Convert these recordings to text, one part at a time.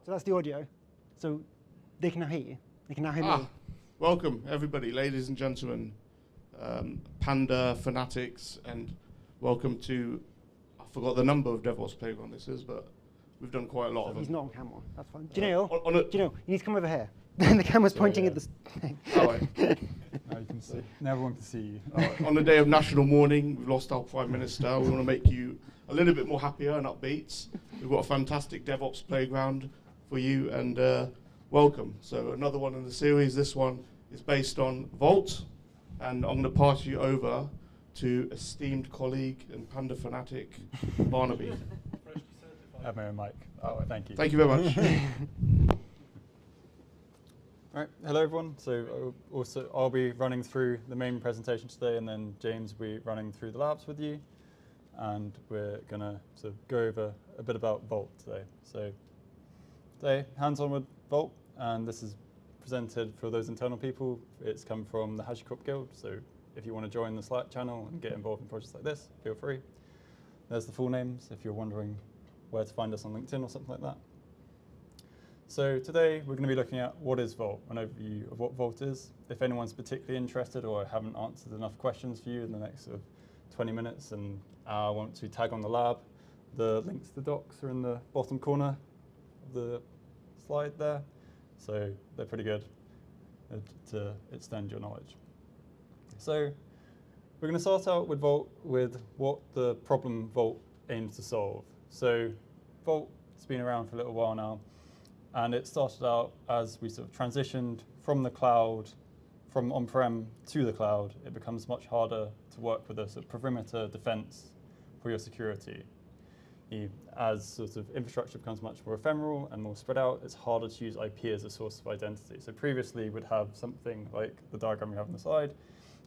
So that's the audio. So they can now hear you. They can now hear me. Welcome, everybody, ladies and gentlemen, Panda fanatics, and welcome to, I forgot the number of DevOps Playground this is, but we've done quite a lot of them. He's not on camera. That's fine. Janelle, you need to come over here. The camera's pointing at the thing. All right. Now you can see. Now everyone can see you. Right. On the day of National Mourning, we've lost our Prime Minister. We want to make you a little bit more happier and upbeat. We've got a fantastic DevOps Playground for you, and welcome. So another one in the series. This one is based on Vault, and I'm going to pass you over to esteemed colleague and Panda fanatic, Barnaby. I have my own mic. Oh, thank you. Thank you very much. All right, hello everyone. So I'll be running through the main presentation today, and then James will be running through the labs with you. And we're going to sort of go over a bit about Vault today. So today, hands-on with Vault, and this is presented for those internal people. It's come from the HashiCorp Guild, so if you want to join the Slack channel and get involved in projects like this, feel free. There's the full names if you're wondering where to find us on LinkedIn or something like that. So today we're going to be looking at what is Vault, an overview of what Vault is. If anyone's particularly interested or I haven't answered enough questions for you in the next sort of 20 minutes and want to tag on the lab, the links to the docs are in the bottom corner of the slide there. So they're pretty good to extend your knowledge. So we're going to start out with Vault with what the problem Vault aims to solve. So Vault has been around for a little while now, and it started out as we sort of transitioned from the cloud, from on-prem to the cloud. It becomes much harder to work with a sort of perimeter defense for your security. As sort of infrastructure becomes much more ephemeral and more spread out, it's harder to use IP as a source of identity. So previously we'd have something like the diagram we have on the slide.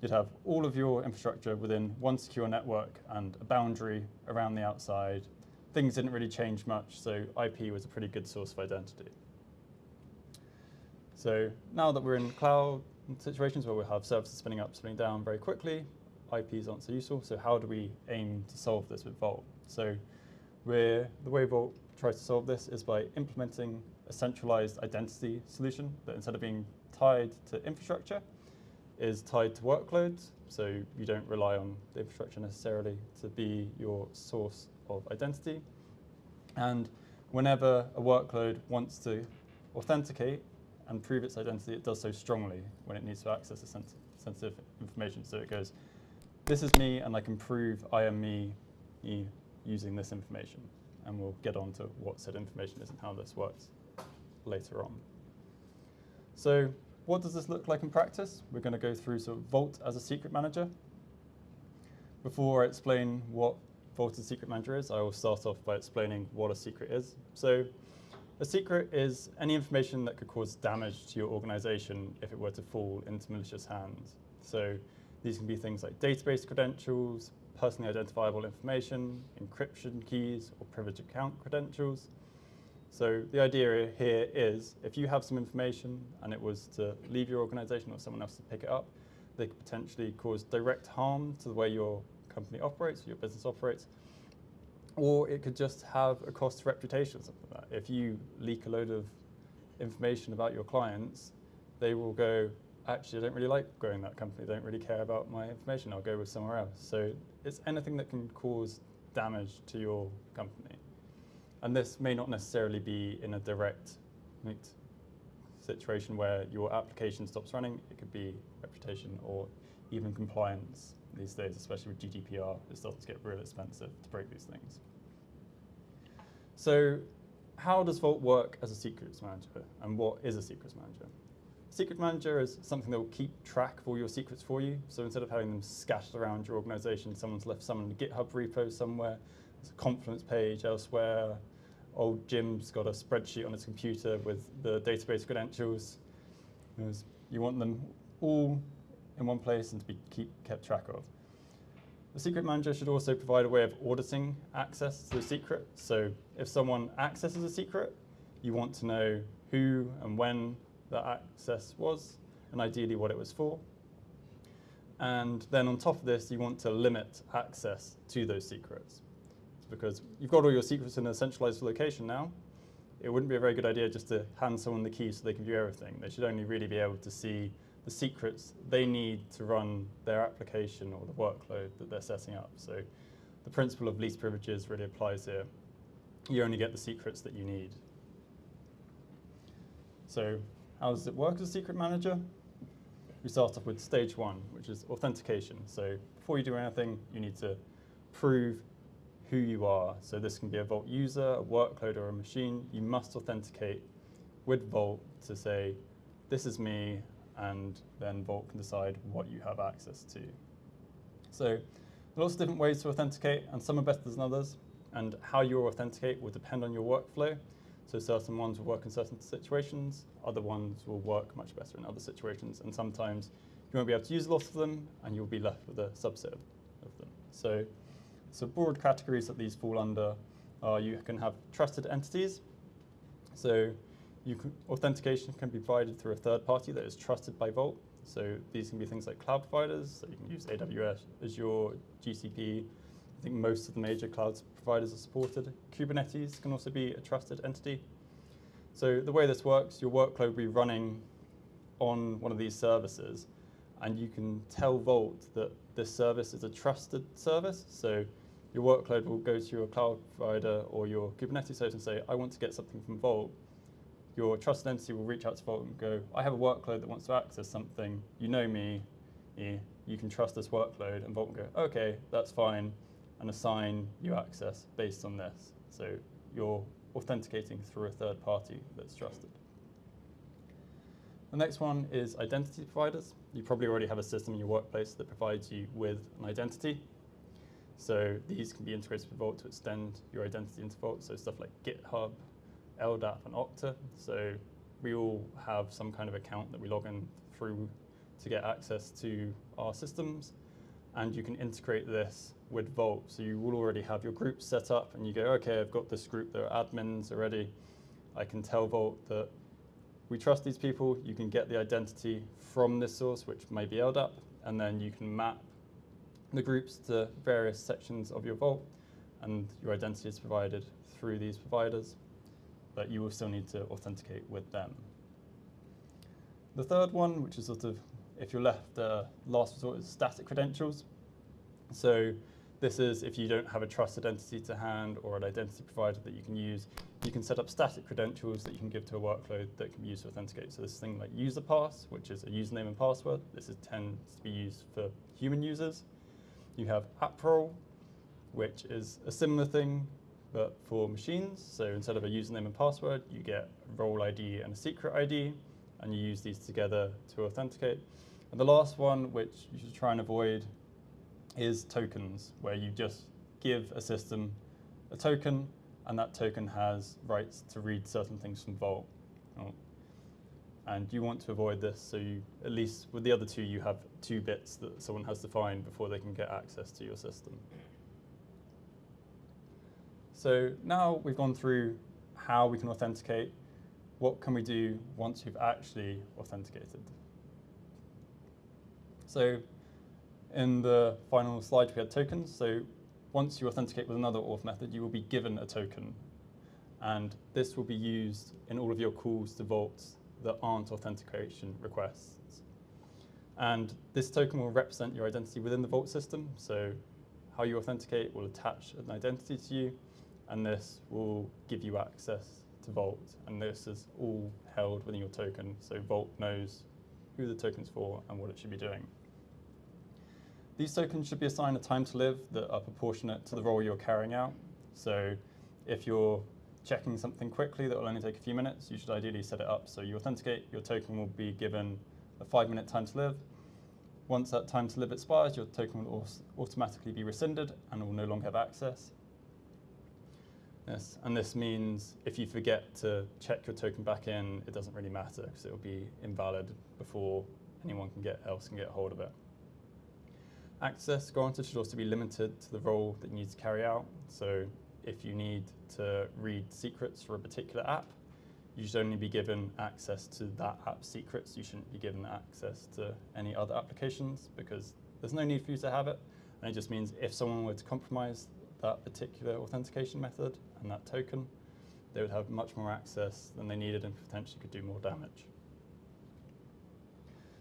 You'd have all of your infrastructure within one secure network and a boundary around the outside. Things didn't really change much, so IP was a pretty good source of identity. So now that we're in cloud situations where we have services spinning up, spinning down very quickly, IPs aren't so useful, so how do we aim to solve this with Vault? So the way Vault tries to solve this is by implementing a centralized identity solution that instead of being tied to infrastructure, is tied to workloads, so you don't rely on the infrastructure necessarily to be your source of identity. And whenever a workload wants to authenticate and prove its identity, it does so strongly when it needs to access a sensitive information. So it goes, this is me, and I can prove I am me using this information. And we'll get on to what said information is and how this works later on. So what does this look like in practice? We're going to go through sort of Vault as a secret manager. Before I explain what Vault as a secret manager is, I will start off by explaining what a secret is. So a secret is any information that could cause damage to your organization if it were to fall into malicious hands. So these can be things like database credentials, personally identifiable information, encryption keys, or privileged account credentials. So the idea here is if you have some information and it was to leave your organization or someone else to pick it up, they could potentially cause direct harm to the way your company operates, or your business operates, or it could just have a cost to reputation or something like that. If you leak a load of information about your clients, they will go, actually, I don't really like going in that company. They don't really care about my information. I'll go with somewhere else. So it's anything that can cause damage to your company. And this may not necessarily be in a direct situation where your application stops running. It could be reputation or even compliance these days, especially with GDPR. It starts to get real expensive to break these things. So how does Vault work as a secrets manager? And what is a secrets manager? A secret manager is something that will keep track of all your secrets for you. So instead of having them scattered around your organization, someone's left some in a GitHub repo somewhere, there's a Confluence page elsewhere, old Jim's got a spreadsheet on his computer with the database credentials. You want them all in one place and to be kept track of. The secret manager should also provide a way of auditing access to the secret. So if someone accesses a secret, you want to know who and when that access was, and ideally what it was for. And then on top of this, you want to limit access to those secrets. Because you've got all your secrets in a centralized location now, it wouldn't be a very good idea just to hand someone the key so they can view everything. They should only really be able to see the secrets they need to run their application or the workload that they're setting up. So the principle of least privileges really applies here. You only get the secrets that you need. So how does it work as a secret manager? We start off with stage one, which is authentication. So before you do anything, you need to prove who you are. So this can be a Vault user, a workload, or a machine. You must authenticate with Vault to say, this is me, and then Vault can decide what you have access to. So there are lots of different ways to authenticate, and some are better than others, and how you authenticate will depend on your workflow. So certain ones will work in certain situations, other ones will work much better in other situations, and sometimes you won't be able to use a lot of them, and you'll be left with a subset of them. So broad categories that these fall under are you can have trusted entities. So authentication can be provided through a third party that is trusted by Vault. So these can be things like cloud providers. So you can use AWS, Azure, GCP. I think most of the major cloud providers are supported. Kubernetes can also be a trusted entity. So the way this works, your workload will be running on one of these services, and you can tell Vault that this service is a trusted service. So your workload will go to your cloud provider or your Kubernetes host and say, I want to get something from Vault. Your trusted entity will reach out to Vault and go, I have a workload that wants to access something. You know me. You can trust this workload. And Vault will go, OK, that's fine, and assign you access based on this. So you're authenticating through a third party that's trusted. The next one is identity providers. You probably already have a system in your workplace that provides you with an identity. So these can be integrated with Vault to extend your identity into Vault. So stuff like GitHub, LDAP, and Okta. So we all have some kind of account that we log in through to get access to our systems. And you can integrate this with Vault. So you will already have your groups set up, and you go, OK, I've got this group, there are admins already. I can tell Vault that we trust these people. You can get the identity from this source, which may be LDAP, and then you can map the groups to various sections of your Vault, and your identity is provided through these providers, but you will still need to authenticate with them. The third one, which is sort of, if you're left last resort, is static credentials. So this is if you don't have a trusted entity to hand or an identity provider that you can use, you can set up static credentials that you can give to a workload that can be used to authenticate. So this thing like user pass, which is a username and password. This tends to be used for human users. You have app role, which is a similar thing, but for machines. So instead of a username and password, you get a role ID and a secret ID, and you use these together to authenticate. And the last one, which you should try and avoid, is tokens, where you just give a system a token, and that token has rights to read certain things from Vault. And you want to avoid this, so you, at least with the other two, you have 2 bits that someone has to find before they can get access to your system. So now we've gone through how we can authenticate. What can we do once you've actually authenticated? So in the final slide, we had tokens. So once you authenticate with another auth method, you will be given a token. And this will be used in all of your calls to Vault that aren't authentication requests. And this token will represent your identity within the Vault system. So how you authenticate will attach an identity to you, and this will give you access to Vault. And this is all held within your token, so Vault knows who the token's for and what it should be doing. These tokens should be assigned a time to live that are proportionate to the role you're carrying out. So if you're checking something quickly that will only take a few minutes, you should ideally set it up so you authenticate, your token will be given a 5-minute time to live. Once that time to live expires, your token will automatically be rescinded and will no longer have access. Yes, and this means if you forget to check your token back in, it doesn't really matter because it will be invalid before anyone else can get a hold of it. Access granted should also be limited to the role that you need to carry out. So if you need to read secrets for a particular app, you should only be given access to that app's secrets. You shouldn't be given access to any other applications because there's no need for you to have it. And it just means if someone were to compromise that particular authentication method and that token, they would have much more access than they needed and potentially could do more damage.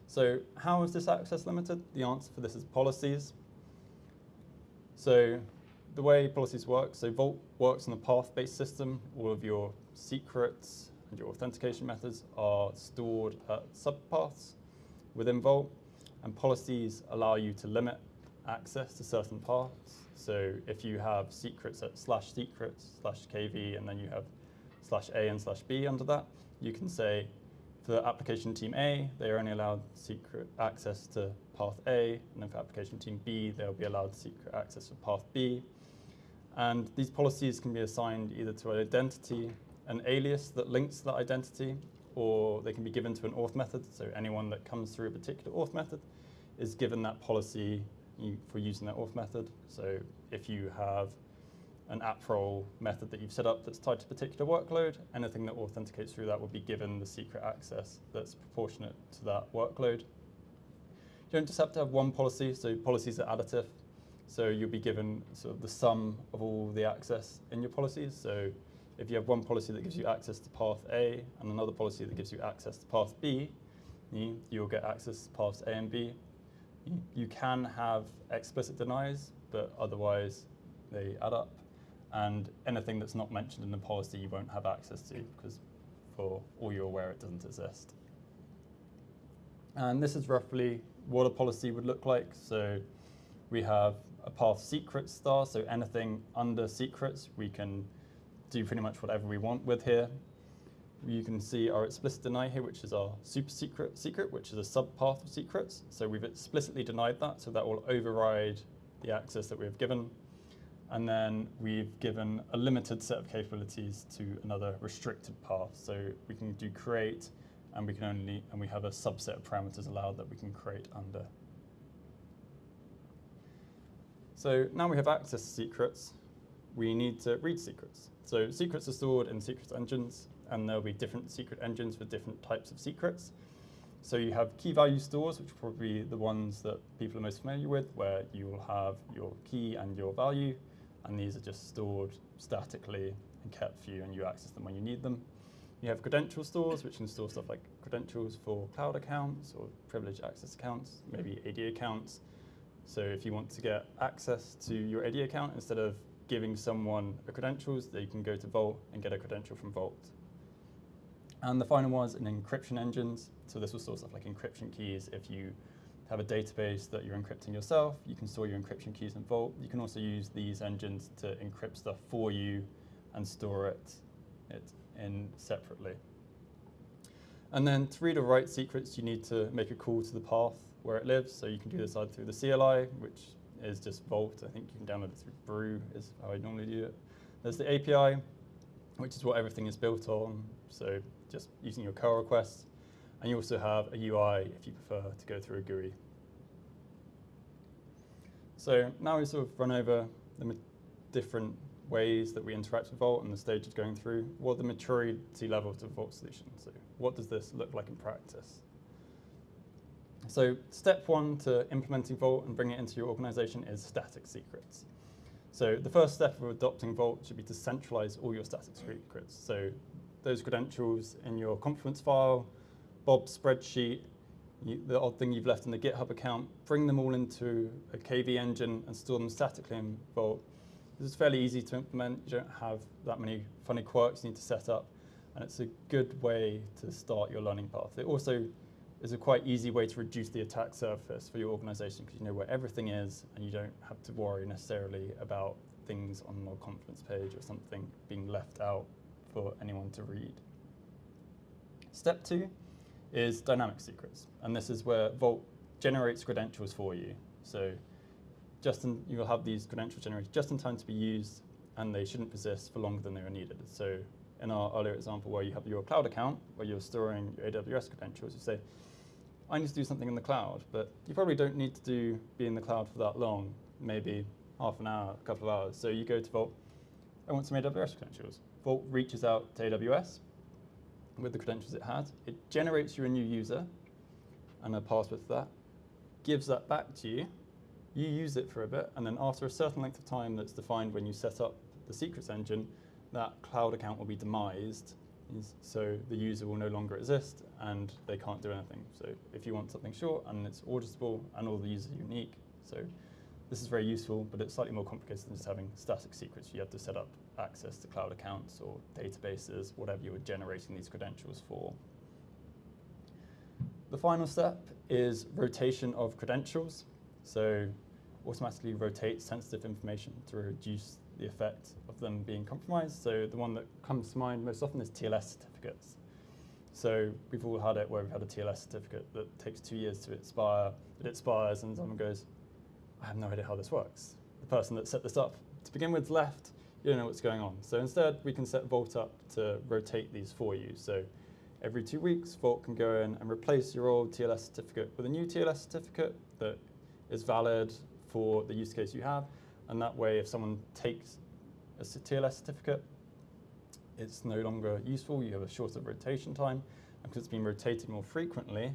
So how is this access limited? The answer for this is policies. So the way policies work, so Vault works on a path-based system. All of your secrets and your authentication methods are stored at subpaths within Vault, and policies allow you to limit access to certain paths. So if you have secrets at /secrets/kv, and then you have /a and /b under that, you can say for application team A, they are only allowed secret access to path A, and then for application team B, they'll be allowed secret access to path B. And these policies can be assigned either to an identity, an alias that links to that identity, or they can be given to an auth method. So anyone that comes through a particular auth method is given that policy for using that auth method. So if you have an app role method that you've set up that's tied to a particular workload, anything that authenticates through that will be given the secret access that's proportionate to that workload. You don't just have to have one policy, so policies are additive. So you'll be given sort of the sum of all the access in your policies. So if you have one policy that gives you access to path A and another policy that gives you access to path B, you'll get access to paths A and B. You can have explicit denies, but otherwise they add up. And anything that's not mentioned in the policy you won't have access to, because for all you're aware it doesn't exist. And this is roughly what a policy would look like. So we have a path secrets star, so anything under secrets we can do pretty much whatever we want with here. You can see our explicit deny here, which is our super secret, which is a subpath of secrets. So we've explicitly denied that, so that will override the access that we've given. And then we've given a limited set of capabilities to another restricted path. So we can do create, and we have a subset of parameters allowed that we can create under. So now we have access to secrets, we need to read secrets. So secrets are stored in secrets engines, and there'll be different secret engines for different types of secrets. So you have key value stores, which are probably the ones that people are most familiar with, where you will have your key and your value, and these are just stored statically and kept for you, and you access them when you need them. You have credential stores, which can store stuff like credentials for cloud accounts or privileged access accounts, maybe AD accounts. So if you want to get access to your AD account, instead of giving someone a credentials, they can go to Vault and get a credential from Vault. And the final one is in encryption engines. So this will store stuff like encryption keys. If you have a database that you're encrypting yourself, you can store your encryption keys in Vault. You can also use these engines to encrypt stuff for you and store it in separately. And then to read or write secrets, you need to make a call to the path where it lives. So you can do this either through the CLI, which is just Vault. I think you can download it through Brew, is how I normally do it. There's the API, which is what everything is built on. So just using your curl requests. And you also have a UI if you prefer to go through a GUI. So now we sort of run over the different ways that we interact with Vault and the stages going through. What are the maturity levels of Vault solution? So what does this look like in practice? So step one to implementing Vault and bringing it into your organization is static secrets. So the first step of adopting Vault should be to centralize all your static secrets. So those credentials in your Confluence file, Bob's spreadsheet, the odd thing you've left in the GitHub account, bring them all into a KV engine and store them statically in Vault. This is fairly easy to implement. You don't have that many funny quirks you need to set up, and it's a good way to start your learning path. It also is a quite easy way to reduce the attack surface for your organization, because you know where everything is and you don't have to worry necessarily about things on a Confluence page or something being left out for anyone to read. Step two is dynamic secrets, and this is where Vault generates credentials for you. So you'll have these credentials generated just in time to be used, and they shouldn't persist for longer than they are needed. So in our earlier example where you have your cloud account, where you're storing your AWS credentials, you say, I need to do something in the cloud, but you probably don't need to be in the cloud for that long, maybe half an hour, a couple of hours. So you go to Vault, I want some AWS credentials. Vault reaches out to AWS with the credentials it has. It generates you a new user and a password for that, gives that back to you, you use it for a bit, and then after a certain length of time that's defined when you set up the secrets engine, that cloud account will be demised, so the user will no longer exist and they can't do anything. So if you want something short and it's auditable and all the users are unique, so this is very useful, but it's slightly more complicated than just having static secrets. You have to set up access to cloud accounts or databases, whatever you were generating these credentials for. The final step is rotation of credentials. So automatically rotate sensitive information to reduce the effect of them being compromised. So the one that comes to mind most often is TLS certificates. So we've all had it where we've had a TLS certificate that takes 2 years to expire. It expires and someone goes, I have no idea how this works. The person that set this up to begin with left, you don't know what's going on. So instead we can set Vault up to rotate these for you. So every 2 weeks, Vault can go in and replace your old TLS certificate with a new TLS certificate that is valid for the use case you have. And that way, if someone takes a TLS certificate, it's no longer useful. You have a shorter rotation time. And because it's been rotated more frequently,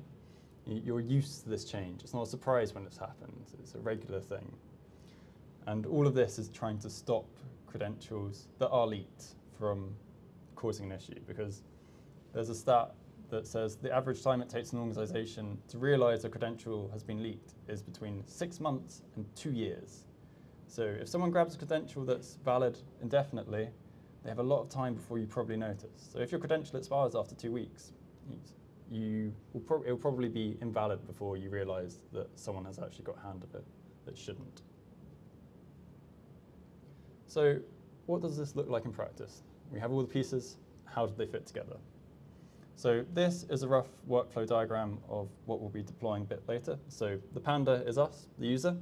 you're used to this change. It's not a surprise when it's happened. It's a regular thing. And all of this is trying to stop credentials that are leaked from causing an issue, because there's a stat that says the average time it takes an organization to realize a credential has been leaked is between 6 months and 2 years. So if someone grabs a credential that's valid indefinitely, they have a lot of time before you probably notice. So if your credential expires after 2 weeks, it will probably be invalid before you realize that someone has actually got hand of it that shouldn't. So what does this look like in practice? We have all the pieces. How do they fit together? So this is a rough workflow diagram of what we'll be deploying a bit later. So the panda is us, the user.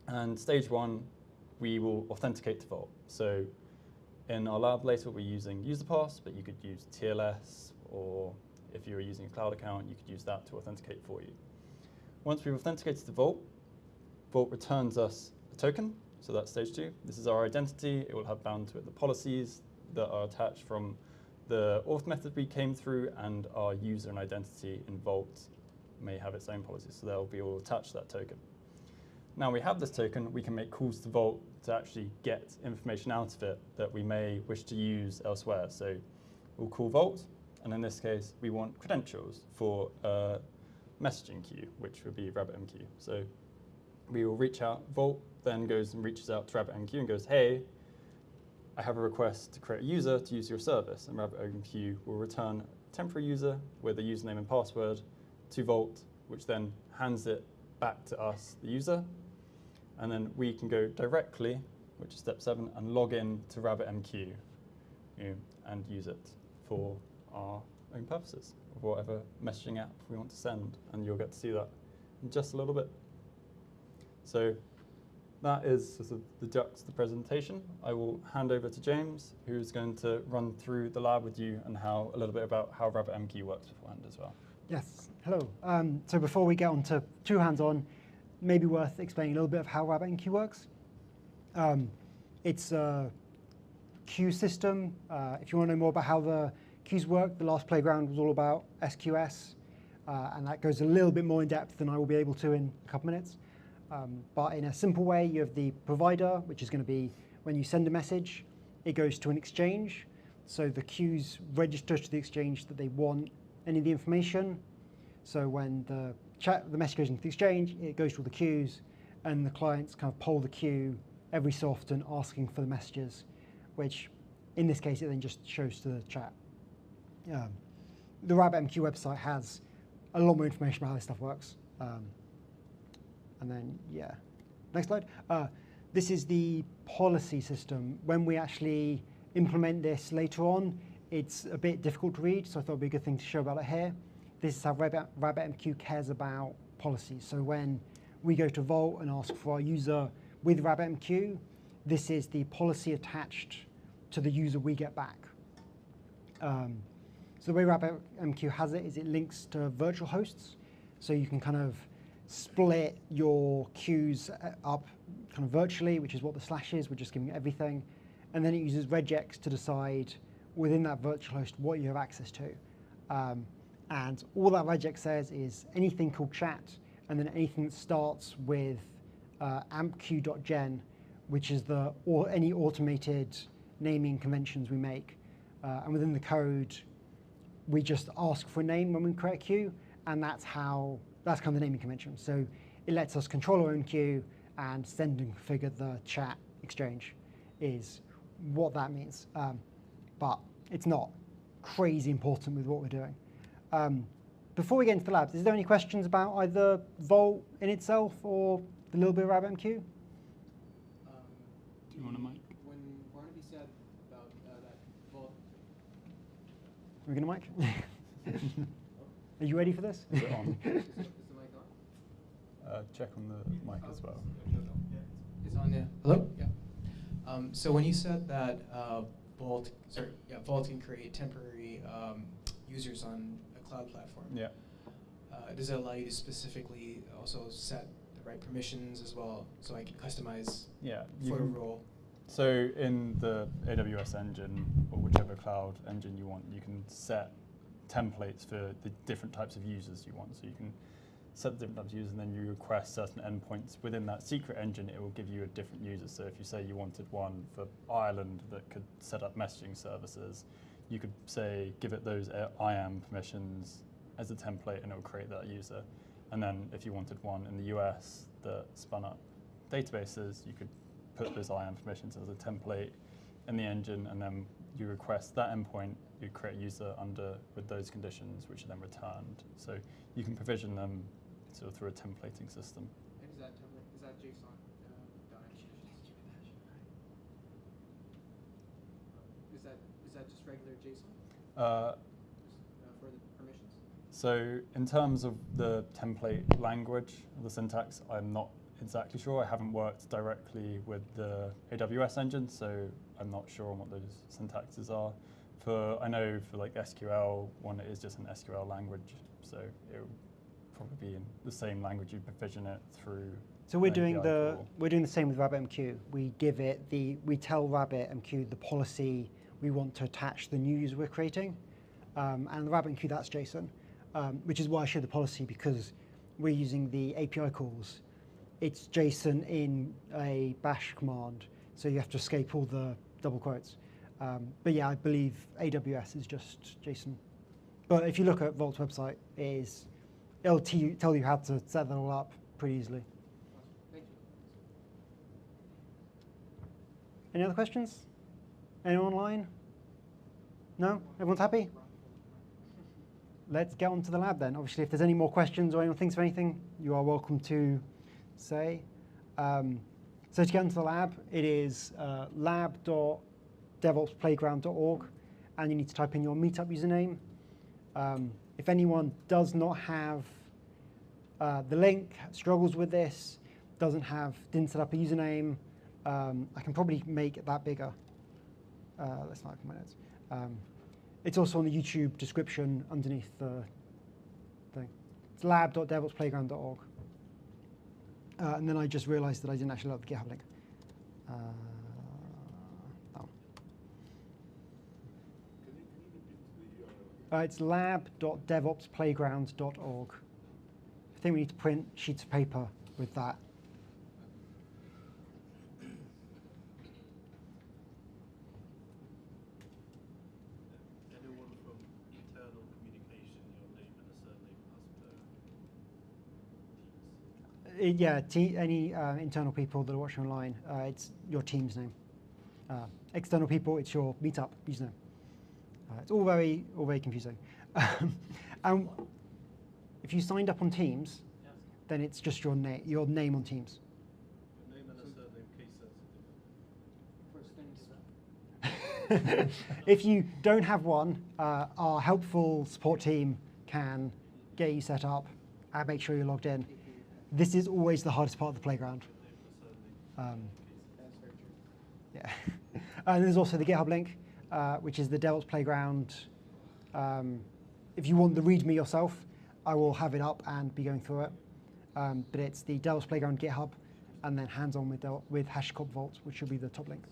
And stage 1, we will authenticate to Vault. So in our lab later, we're using UserPass, but you could use TLS, or if you were using a cloud account, you could use that to authenticate for you. Once we've authenticated to Vault, Vault returns us a token. So that's stage 2. This is our identity. It will have bound to it the policies that are attached from the auth method we came through, and our user and identity in Vault may have its own policies. So they'll be all attached to that token. Now we have this token, we can make calls to Vault to actually get information out of it that we may wish to use elsewhere. So we'll call Vault, and in this case, we want credentials for a messaging queue, which would be RabbitMQ. So we will reach out, Vault then goes and reaches out to RabbitMQ and goes, hey, I have a request to create a user to use your service, and RabbitMQ will return a temporary user with a username and password to Vault, which then hands it back to us, the user. And then we can go directly, which is step 7, and log in to RabbitMQ and use it for our own purposes, of whatever messaging app we want to send. And you'll get to see that in just a little bit. So that is sort of the Jux, the presentation. I will hand over to James, who's going to run through the lab with you and a little bit about how RabbitMQ works beforehand as well. Yes, hello. So before we get on to too hands-on, maybe worth explaining a little bit of how RabbitMQ works. It's a queue system. If you want to know more about how the queues work, the last playground was all about SQS, and that goes a little bit more in depth than I will be able to in a couple minutes. But in a simple way, you have the provider, which is going to be when you send a message, it goes to an exchange. So the queues register to the exchange that they want any of the information. So when the message goes into the exchange, it goes to all the queues, and the clients kind of poll the queue every so often asking for the messages, which in this case, it then just shows to the chat. The RabbitMQ website has a lot more information about how this stuff works. And then, yeah, next slide. This is the policy system. When we actually implement this later on, it's a bit difficult to read, so I thought it'd be a good thing to show about it here. This is how RabbitMQ cares about policies. So when we go to Vault and ask for our user with RabbitMQ, this is the policy attached to the user we get back. So the way RabbitMQ has it is it links to virtual hosts. So you can kind of split your queues up kind of virtually, which is what the slash is. We're just giving it everything. And then it uses regex to decide within that virtual host what you have access to. And all that regex says is anything called chat, and then anything that starts with ampq.gen, which is any automated naming conventions we make. And within the code, we just ask for a name when we create a queue, and that's kind of the naming convention. So it lets us control our own queue and send and configure the chat exchange is what that means. But it's not crazy important with what we're doing. Before we get into the labs, is there any questions about either Vault in itself or the little bit of RabbitMQ? Do you want a mic? When Barnaby said about that Vault... Are we going to mic? Are you ready for this? Is it on? Is the mic on? Check on the mic as well. It's on there. Hello? Yeah. So when you said that Vault can create temporary users on a cloud platform. Yeah. Does it allow you to specifically also set the right permissions as well, so I can customize for a role? So in the AWS engine, or whichever cloud engine you want, you can set templates for the different types of users you want. So you can set the different types of users, and then you request certain endpoints. Within that secret engine, it will give you a different user. So if you say you wanted one for Ireland that could set up messaging services, you could say, give it those IAM permissions as a template, and it will create that user. And then if you wanted one in the US that spun up databases, you could put those IAM permissions as a template in the engine, and then you request that endpoint, you create a user with those conditions, which are then returned. So you can provision them sort of through a templating system. And is that template, is that JSON? Is that just regular JSON? For the permissions? So in terms of the template language, the syntax, I'm not exactly sure. I haven't worked directly with the AWS engine, so I'm not sure on what those syntaxes are. I know for like SQL, one it is just an SQL language, so it would probably be in the same language you provision it through. So we're doing the same with RabbitMQ. We tell RabbitMQ the policy we want to attach the new user we're creating, and the RabbitMQ, that's JSON, which is why I showed the policy, because we're using the API calls. It's JSON in a bash command, so you have to escape all the double quotes. But yeah, I believe AWS is just JSON. But if you look at Vault's website, it'll tell you how to set that all up pretty easily. Thank you. Any other questions? Anyone online? No? Everyone's happy? Let's get on to the lab then. Obviously, if there's any more questions or anyone thinks of anything, you are welcome to say. So to get into the lab, it is lab.devopsplayground.org, and you need to type in your meetup username. If anyone does not have the link, struggles with this, didn't set up a username, I can probably make that bigger. Let's not open my notes. It's also on the YouTube description underneath the thing. It's lab.devopsplayground.org. And then I just realized that I didn't actually load the GitHub link. That one. It's lab.devopsplayground.org. I think we need to print sheets of paper with that. Anyone from internal communication, your name and a surname as per Teams? Yeah, any internal people that are watching online, it's your team's name. External people, it's your meetup username. It's all very confusing. And if you signed up on Teams, then it's just your name on Teams. Your name and a surname, case sensitive. If you don't have one, our helpful support team can get you set up and make sure you're logged in. This is always the hardest part of the playground. That's very true. Yeah. And there's also the GitHub link, which is the DevOps Playground. If you want the README yourself, I will have it up and be going through it. But it's the DevOps Playground GitHub, and then hands-on with HashiCorp Vault, which should be the top link.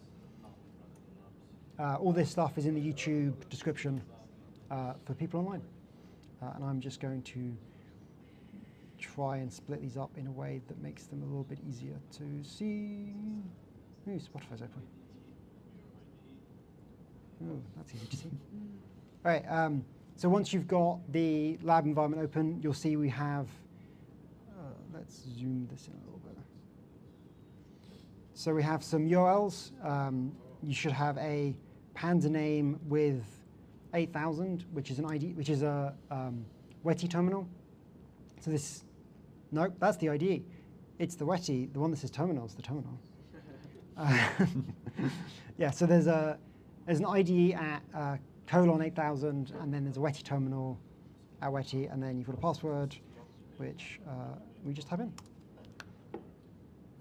All this stuff is in the YouTube description for people online. And I'm just going to try and split these up in a way that makes them a little bit easier to see. Ooh, Spotify's open. Oh, that's easy to see. All right, so once you've got the lab environment open, you'll see we have, let's zoom this in a little bit. So we have some URLs. You should have a Panda name with 8000, which is an ID, which is a WETI terminal. So this, nope, that's the IDE. It's the WETI, the one that says terminal is the terminal. Yeah, so there's an IDE at :8000, and then there's a WETI terminal at WETI, and then you've got a password, which we just type in. If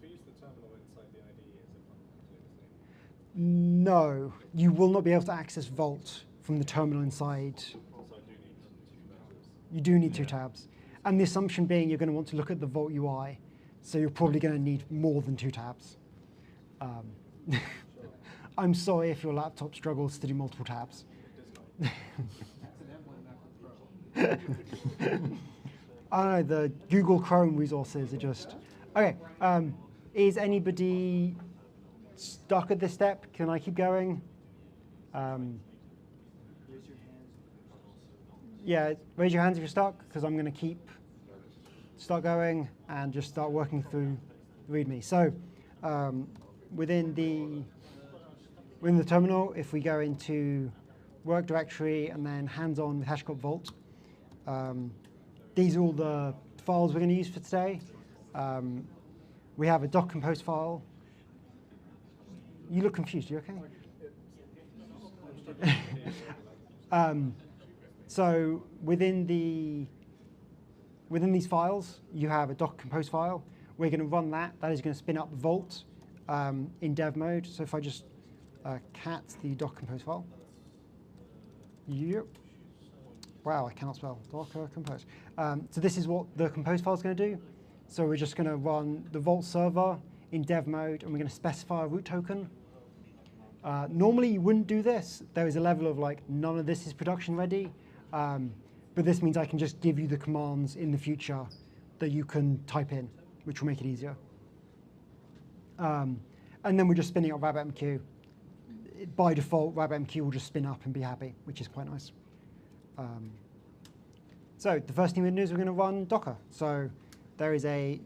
you use the terminal inside the IDE, is it fundamentally the same? No, you will not be able to access Vault from the terminal inside. Also, I do need two tabs. You do need two tabs. And the assumption being you're going to want to look at the Vault UI, so you're probably going to need more than two tabs. I'm sorry if your laptop struggles to do multiple tabs. I don't know, the Google Chrome resources are just... OK, is anybody stuck at this step? Can I keep going? Yeah, raise your hands if you're stuck, because I'm going to start going and just start working through the README. So within the terminal, if we go into work directory and then hands-on with HashiCorp Vault, these are all the files we're going to use for today. We have a doc compose file. You look confused. You okay? So within these files, you have a doc compose file. We're going to run that. That is going to spin up Vault in dev mode. So if I just cat the doc compose file. Yep. Wow, I cannot spell. Docker compose. So this is what the compose file is going to do. So we're just going to run the Vault server in dev mode, and we're going to specify a root token. Normally, you wouldn't do this. There is a level of like, none of this is production ready. But this means I can just give you the commands in the future that you can type in, which will make it easier. And then we're just spinning up RabbitMQ. By default, RabbitMQ will just spin up and be happy, which is quite nice. So the first thing we're going to do is we're going to run Docker. So there is a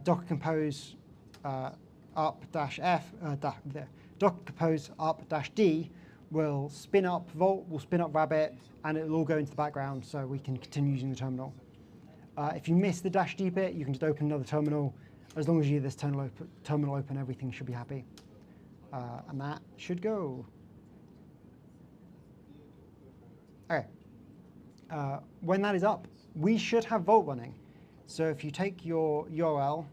Docker compose up-f, Docker compose up-d will spin up Vault, will spin up Rabbit, and it'll all go into the background so we can continue using the terminal. If you miss the -d bit, you can just open another terminal. As long as you have this terminal open, everything should be happy. And that should go. OK. When that is up, we should have Vault running. So if you take your URL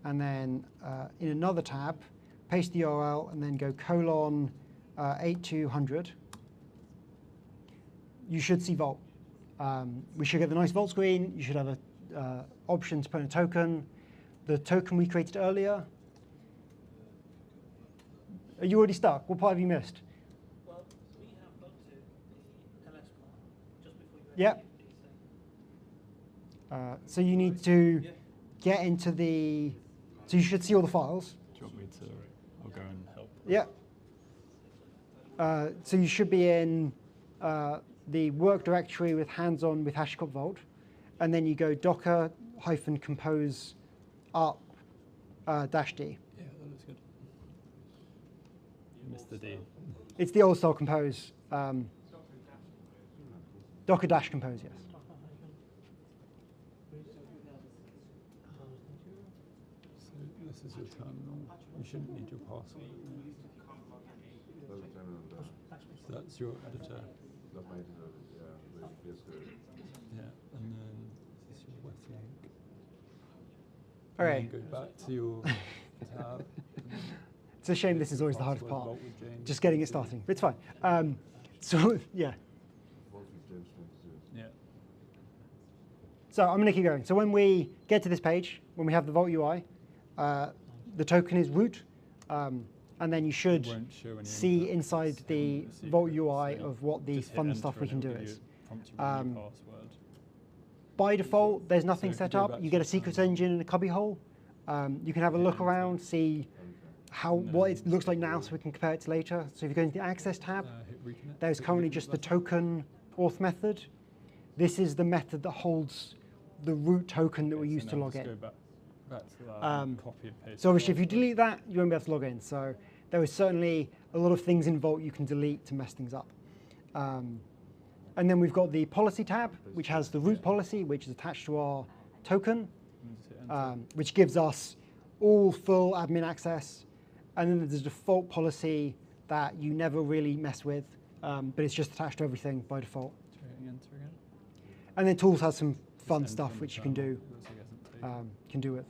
and then in another tab, paste the URL and then go :8200, you should see Vault. We should get the nice Vault screen. You should have an option to put in a token. The token we created earlier. Are you already stuck? What part have you missed? Well, we have got to the LS part just before you Yep. So you need to get into the, so you should see all the files. Do you want me to, I'll go and help. Yeah. So you should be in the work directory with hands-on with HashiCorp Vault. And then you go docker-compose up -d. Yeah, that looks good. Missed the D. It's the old style compose. Docker-compose, yes. So this is your terminal. You shouldn't need your password. So that's your editor. Yeah, and then this is your WETI. All right. Go back to your tab. It's a shame this is always the hardest Password part, Vault with James. just getting it starting. But it's fine. So yeah. Yeah. So I'm going to keep going. So when we get to this page, when we have the Vault UI, the token is root. And then you should Won't show any see input. inside So the secret. Vault UI So of what the just hit fun enter stuff we and can do it'll give is. you- prompt you with a new password. By default, there's nothing So if set you go up. back You to get a the secrets terminal. engine and a cubbyhole. You can have a Hit look enter. around, see what it looks like now so we can compare it to later. So if you go into the Access tab, hit reconnect. there's currently just the token auth method. This is the method that holds the root token that we used to log in. Go back to that copy and paste. So obviously if you delete that, you won't be able to log in. So there is certainly a lot of things in Vault you can delete to mess things up. And then we've got the policy tab, which has the root policy, which is attached to our token, which gives us all full admin access. And then there's a default policy that you never really mess with, but it's just attached to everything by default. Enter again. And then Tools has some fun Just stuff enter which you from can the do, terminal. with.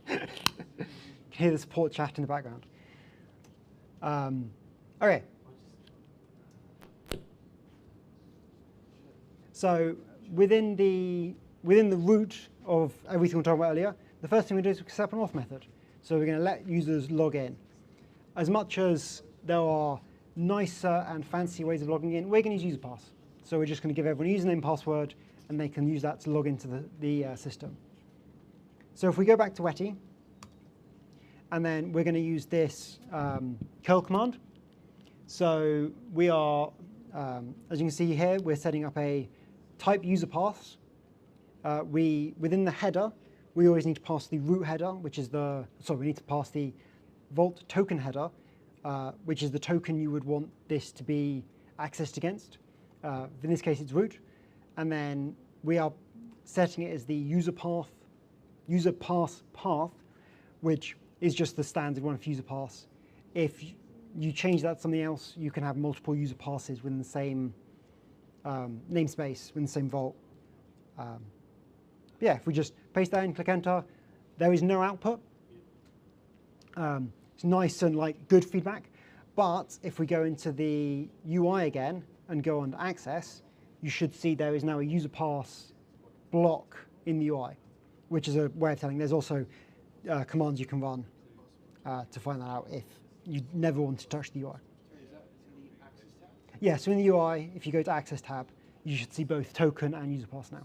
Can hear the support chat in the background. Okay. So within the root of everything we talked about earlier, the first thing we do is we set up an auth method. So we're going to let users log in. As much as there are nicer and fancy ways of logging in, we're going to use UserPass. So we're just going to give everyone a username, password, and they can use that to log into the system. So if we go back to Wetty, and then we're going to use this curl command. So we are, as you can see here, we're setting up a type user paths. Within the header, we always need to pass the root header, which is we need to pass the Vault token header, which is the token you would want this to be accessed against. In this case, it's root. And then we are setting it as the user pass path, which is just the standard one for user pass. If you change that to something else, you can have multiple user passes within the same namespace, within the same vault. Yeah, if we just paste that in, click enter, there is no output. It's nice and good feedback. But if we go into the UI again and go on to access, you should see there is now a user pass block in the UI, which is a way of telling. There's also commands you can run to find that out if you never want to touch the UI. Is that in the Access tab? Yeah, so in the UI, if you go to Access tab, you should see both token and user pass now.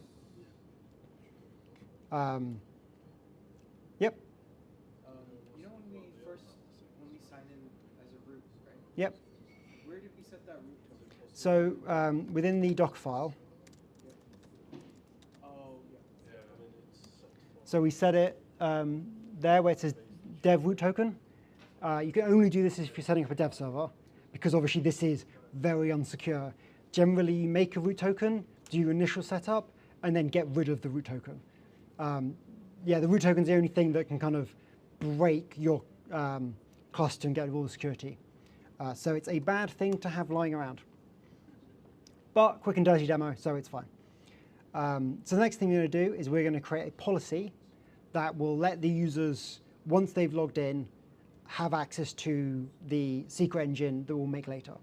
Yep. You know when we sign in as a root, right? Yep. Where did we set that root token? So within the Docker file, Oh, yeah. so we set it there where it says dev root token. You can only do this if you're setting up a dev server, because obviously this is very unsecure. Generally, you make a root token, do your initial setup, and then get rid of the root token. Yeah, the root token is the only thing that can kind of break your cluster and get rid of all the security. So it's a bad thing to have lying around. But quick and dirty demo, so it's fine. So the next thing we're going to do is we're going to create a policy that will let the users, once they've logged in, have access to the secret engine that we'll make later.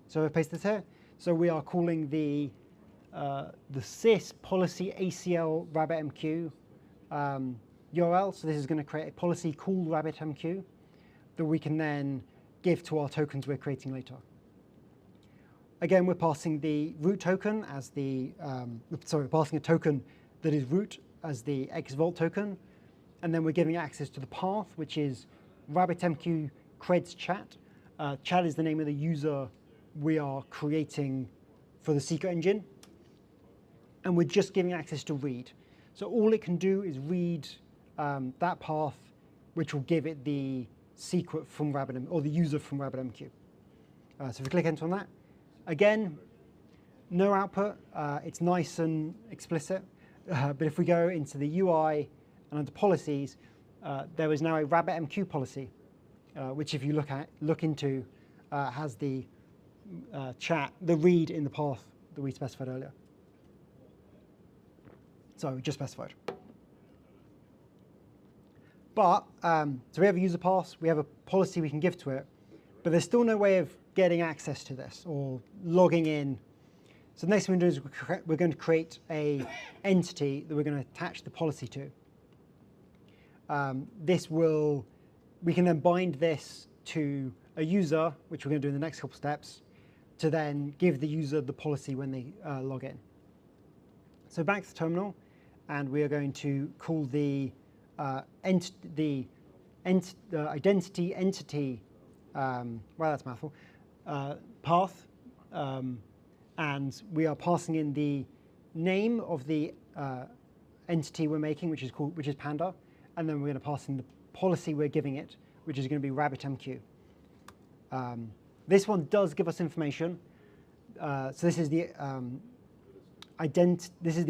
So I paste this here. So we are calling the sys policy ACL RabbitMQ URL. So this is going to create a policy called RabbitMQ that we can then give to our tokens we're creating later. Again, we're passing the root token as the, we're passing a token that is root as the X-Vault token. And then we're giving access to the path, which is RabbitMQ creds chat. Chat is the name of the user we are creating for the secret engine. And we're just giving access to read. So all it can do is read that path, which will give it the secret from RabbitMQ, or the user from RabbitMQ. So if we click enter on that, again, no output. It's nice and explicit. But if we go into the UI and under policies, there is now a RabbitMQ policy, which if you look into, has the chat, the read in the path that we specified earlier. So we just specified. But, so we have a user pass, we have a policy we can give to it, but there's still no way of getting access to this or logging in. So the next thing we're going to do is we're going to create an entity that we're going to attach the policy to. We can then bind this to a user, which we're going to do in the next couple steps, to then give the user the policy when they log in. So back to the terminal, and we are going to call the identity entity, well, that's a mouthful, path, and we are passing in the name of the entity we're making, which is Panda, and then we're going to pass in the policy we're giving it, which is going to be RabbitMQ. This one does give us information. So this is the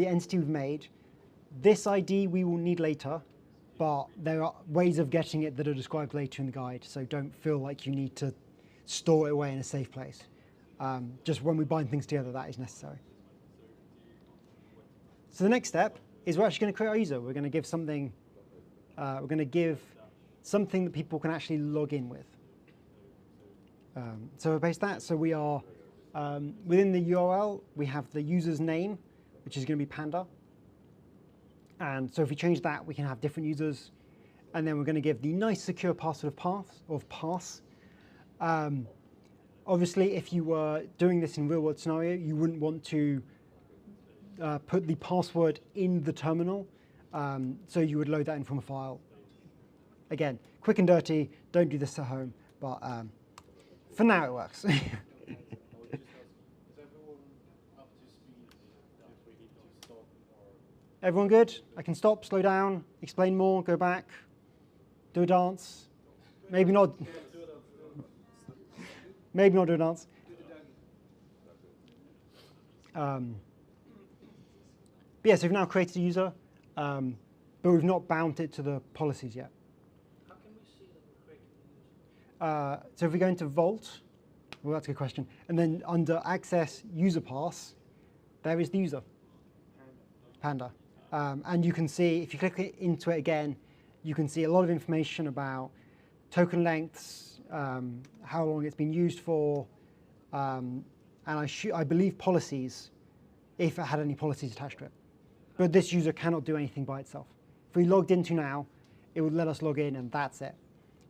entity we've made. This ID we will need later, but there are ways of getting it that are described later in the guide, so don't feel like you need to store it away in a safe place. Just when we bind things together, that is necessary. So the next step is we're actually going to create our user. We're going to give something. We're going to give something that people can actually log in with. So we paste that. So we are within the URL. We have the user's name, which is going to be Panda. And so if we change that, we can have different users. And then we're going to give the nice secure password of pass. Obviously, if you were doing this in a real-world scenario, you wouldn't want to put the password in the terminal. So you would load that in from a file. Again, quick and dirty. Don't do this at home. But for now, it works. Is everyone up to speed if we need to stop or? Everyone good? I can stop, slow down, explain more, go back, do a dance. Maybe not. Maybe not do a dance. But yeah, so we've now created a user, but we've not bound it to the policies yet. How can we see that we're creating a user? So if we go into Vault, well, that's a good question. And then under Access User Pass, there is the user, Panda. And you can see, if you click into it again, you can see a lot of information about token lengths, how long it's been used for, and I believe policies, if it had any policies attached to it. But this user cannot do anything by itself. If we logged into now, it would let us log in, and that's it.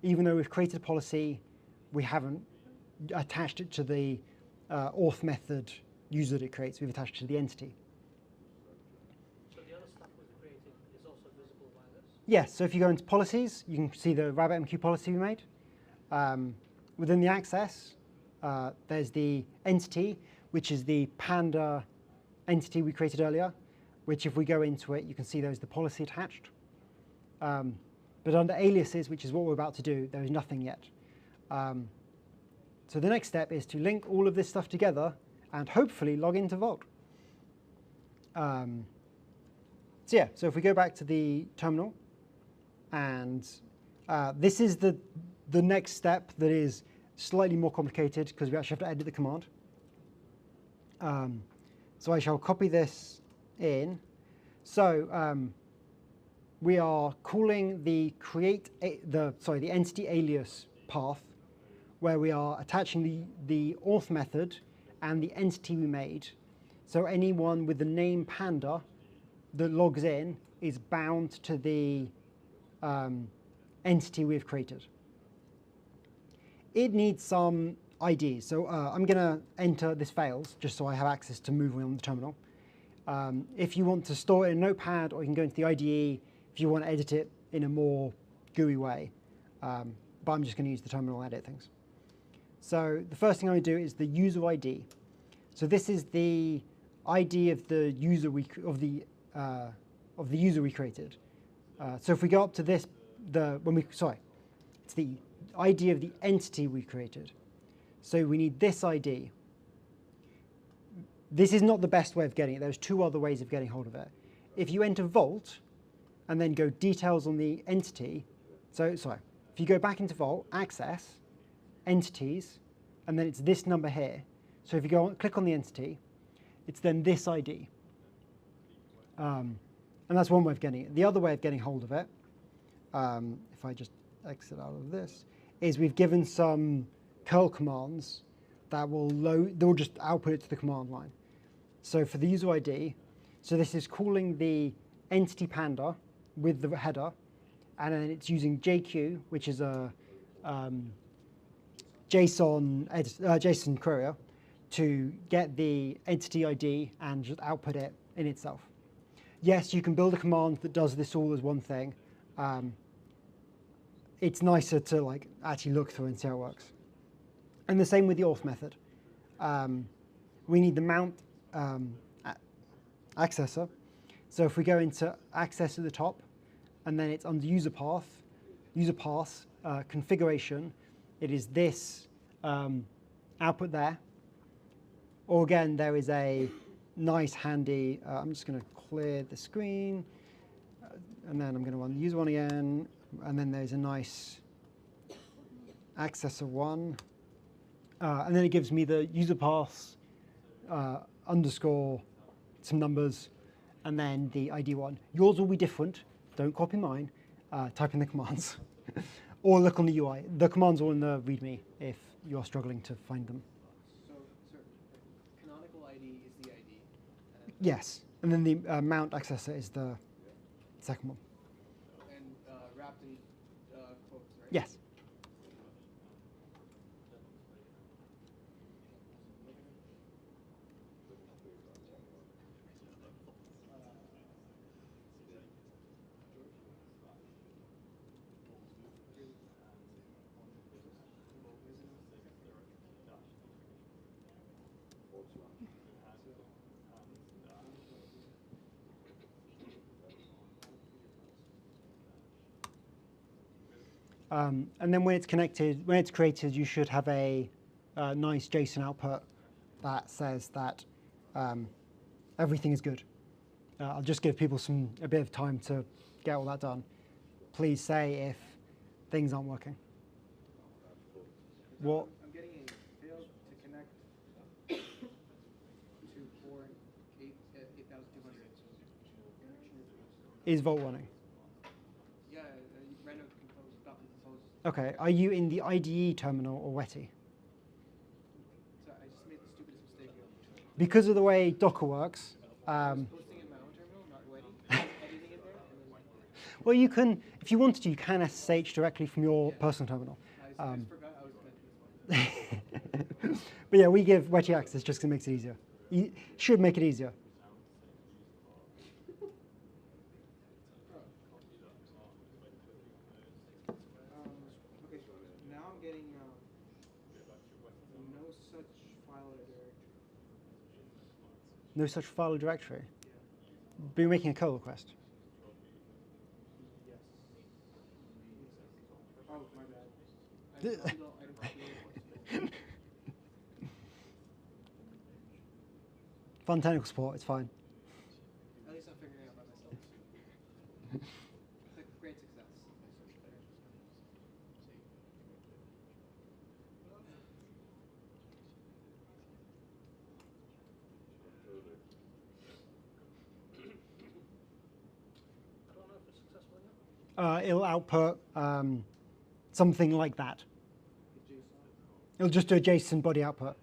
Even though we've created a policy, we haven't attached it to the auth method user that it creates. We've attached it to the entity. So the other stuff we've created is also visible by this? Yes, so if you go into policies, you can see the RabbitMQ policy we made. Within the access, there's the entity, which is the Panda entity we created earlier, which if we go into it, you can see there's the policy attached. But under aliases, which is what we're about to do, there is nothing yet. So the next step is to link all of this stuff together and hopefully log into Vault. So yeah, so if we go back to the terminal, and this is the next step that is slightly more complicated because we actually have to edit the command. So I shall copy this in. So we are calling the the entity alias path, where we are attaching the auth method and the entity we made. So anyone with the name Panda that logs in is bound to the entity we've created. It needs some IDs. So I'm going to enter this fails just so I have access to moving on the terminal. If you want to store it in Notepad, or you can go into the IDE if you want to edit it in a more GUI way. But I'm just going to use the terminal and edit things. So the first thing I'm going to do is the user ID. So this is the ID of the user we created. So if we go up to this, it's the ID of the entity we created. So we need this ID. This is not the best way of getting it. There's two other ways of getting hold of it. If you enter Vault and then go details on the entity, if you go back into Vault, access, entities, and then it's this number here. So if you go click on the entity, it's then this ID. And that's one way of getting it. The other way of getting hold of it, if I just exit out of this, is we've given some curl commands that will just output it to the command line. So for the user ID, so this is calling the entity Panda with the header, and then it's using JQ, which is a JSON query, to get the entity ID and just output it in itself. yes, you can build a command that does this all as one thing. It's nicer to like actually look through and see how it works. And the same with the auth method. We need the mount accessor. So if we go into access at the top, and then it's under user path configuration, it is this output there. Or again, there is a nice handy, I'm just going to clear the screen, and then I'm going to run the user one again, and then there's a nice accessor one, and then it gives me the user path underscore some numbers, and then the ID one. Yours will be different. Don't copy mine. Type in the commands. Or look on the UI. The commands are in the README if you're struggling to find them. So, canonical ID is the ID. Yes. And then the mount accessor is the second one. And wrapped in quotes, right? Yes. And then when it's created, you should have a nice JSON output that says that everything is good. I'll just give people a bit of time to get all that done. Please say if things aren't working. What? I'm getting a failed to connect to 8,200. Is Vault running? Yeah, random compose, .compose. OK, are you in the IDE terminal or WETI? So I just made the stupidest mistake here. Because of the way Docker works, I was posting in my own terminal, not Weddy. Editing it there. And then well, you can, if you wanted to, you can SSH directly from your personal terminal. I just forgot I was meant to this one. But yeah, we give WETI access just because it makes it easier. You should make it easier. Okay, now I'm getting no such file or directory. No such file or directory. But you're making a curl request. Yes. Oh, my bad. I don't Fun technical support, it's fine. At least I'm figuring it out by myself. It's a great success. I don't know if it's successful yet. It'll output something like that. It'll just do a JSON body output.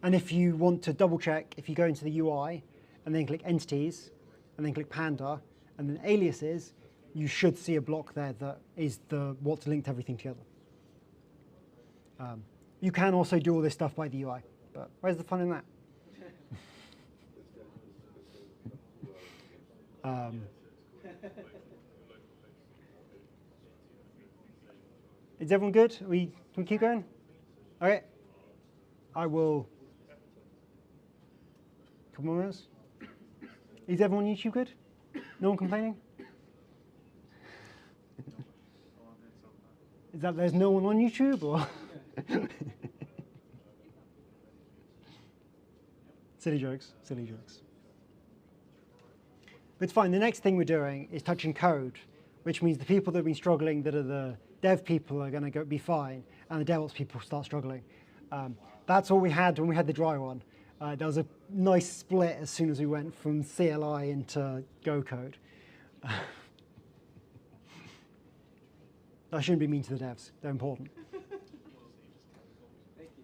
And if you want to double check, if you go into the UI and then click Entities, and then click Panda, and then Aliases, you should see a block there that is what's linked everything together. You can also do all this stuff by the UI, but where's the fun in that? Is everyone good? Can we keep going? OK. I will. Couple more minutes. Is everyone on YouTube good? No one complaining? Is that there's no one on YouTube, or? Silly jokes, silly jokes. But it's fine. The next thing we're doing is touching code, which means the people that have been struggling, that are the dev people, are going to be fine, and the DevOps people start struggling. That's all we had when we had the dry one. There was a nice split as soon as we went from CLI into Go code. I shouldn't be mean to the devs. They're important. Thank you.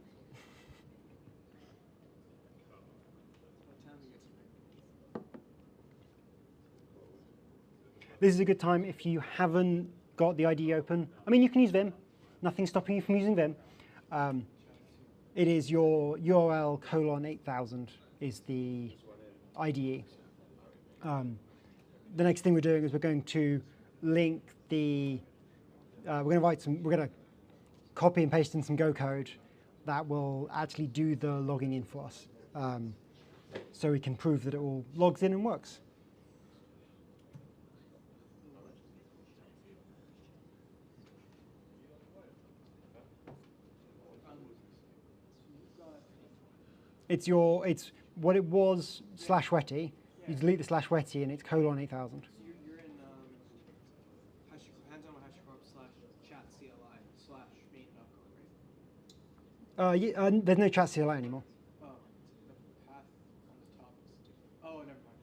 What time we get to This is a good time if you haven't got the IDE open. I mean, you can use Vim. Nothing's stopping you from using Vim. It is your URL:8000 is the IDE. The next thing we're doing is we're going to link the, we're going to copy and paste in some Go code that will actually do the logging in for us. So we can prove that it all logs in and works. It's what it was /wetty. You delete the /wetty and it's colon 8000. So you're in hands-on with HashiCorp /chat CLI /main.co, right? There's no chat CLI anymore. Oh, the path on the top is different. Oh, never mind.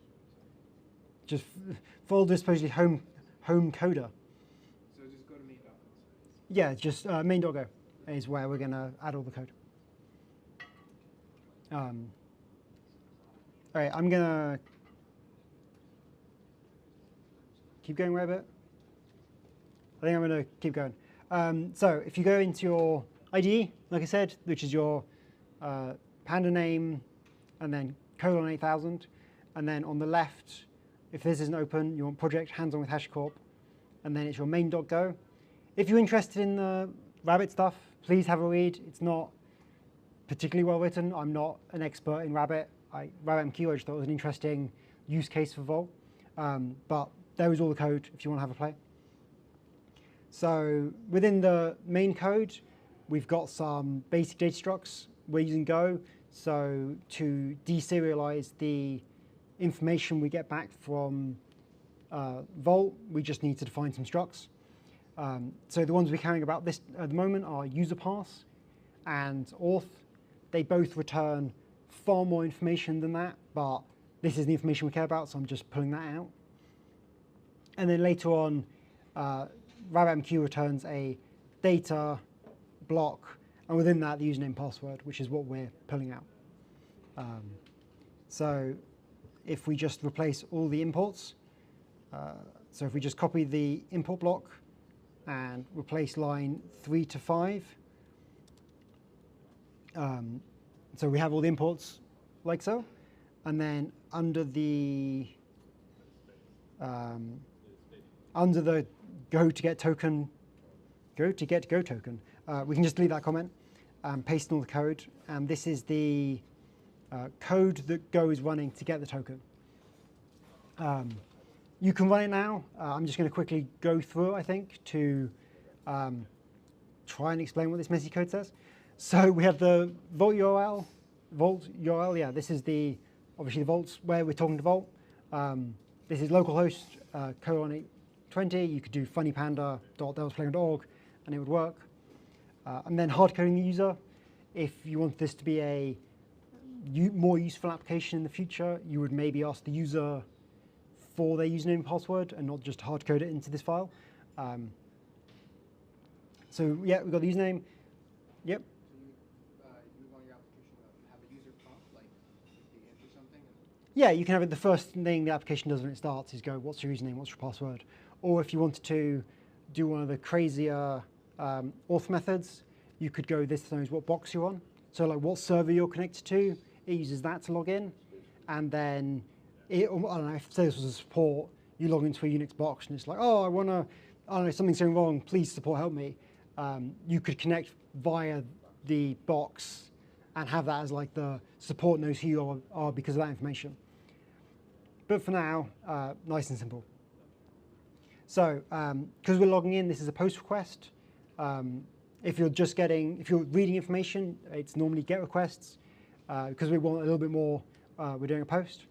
Just folder supposedly home coder. So just go to main.co. Yeah, just main.go is where we're going to add all the code. All right, I'm going to keep going, Rabbit. I think I'm going to keep going. So if you go into your IDE, like I said, which is your Panda name, and then colon 8000, and then on the left, if this isn't open, you want project hands-on with HashiCorp, and then it's your main.go. If you're interested in the Rabbit stuff, please have a read. It's not particularly well written. I'm not an expert in Rabbit. RabbitMQ, I just thought it was an interesting use case for Vault. But there is all the code if you want to have a play. So within the main code, we've got some basic data structs. We're using Go. So to deserialize the information we get back from Vault, we just need to define some structs. So the ones we're caring about this at the moment are user pass and auth. They both return far more information than that, but this is the information we care about, so I'm just pulling that out. And then later on, RabbitMQ returns a data block, and within that, the username password, which is what we're pulling out. So if we just replace all the imports, so if we just copy the import block and replace line 3 to 5, so we have all the imports like so, and then under the go to get token, go token, we can just delete that comment, paste in all the code, and this is the code that Go is running to get the token. You can run it now. I'm just going to quickly go through it, I think, to try and explain what this messy code says. So we have the Vault URL, yeah, this is obviously the Vault's where we're talking to Vault. This is localhost colon 820. You could do funnypanda.devopsplayground.org and it would work. And then hard coding the user. If you want this to be a more useful application in the future, you would maybe ask the user for their username and password and not just hard code it into this file. So yeah, we've got the username. Yep. You want your application to have a user prompt, like they enter something? Yeah, you can have it. The first thing the application does when it starts is go, what's your username, what's your password? Or if you wanted to do one of the crazier auth methods, you could go, this knows what box you're on. So like what server you're connected to, it uses that to log in. And then, I don't know, if say this was a support, you log into a Unix box and it's like, oh, I don't know, something's going wrong, please support help me. You could connect via the box and have that as like the support knows who you are because of that information. But for now, nice and simple. So because we're logging in, this is a post request. If you're reading information, it's normally GET requests. Because we want a little bit more, we're doing a post.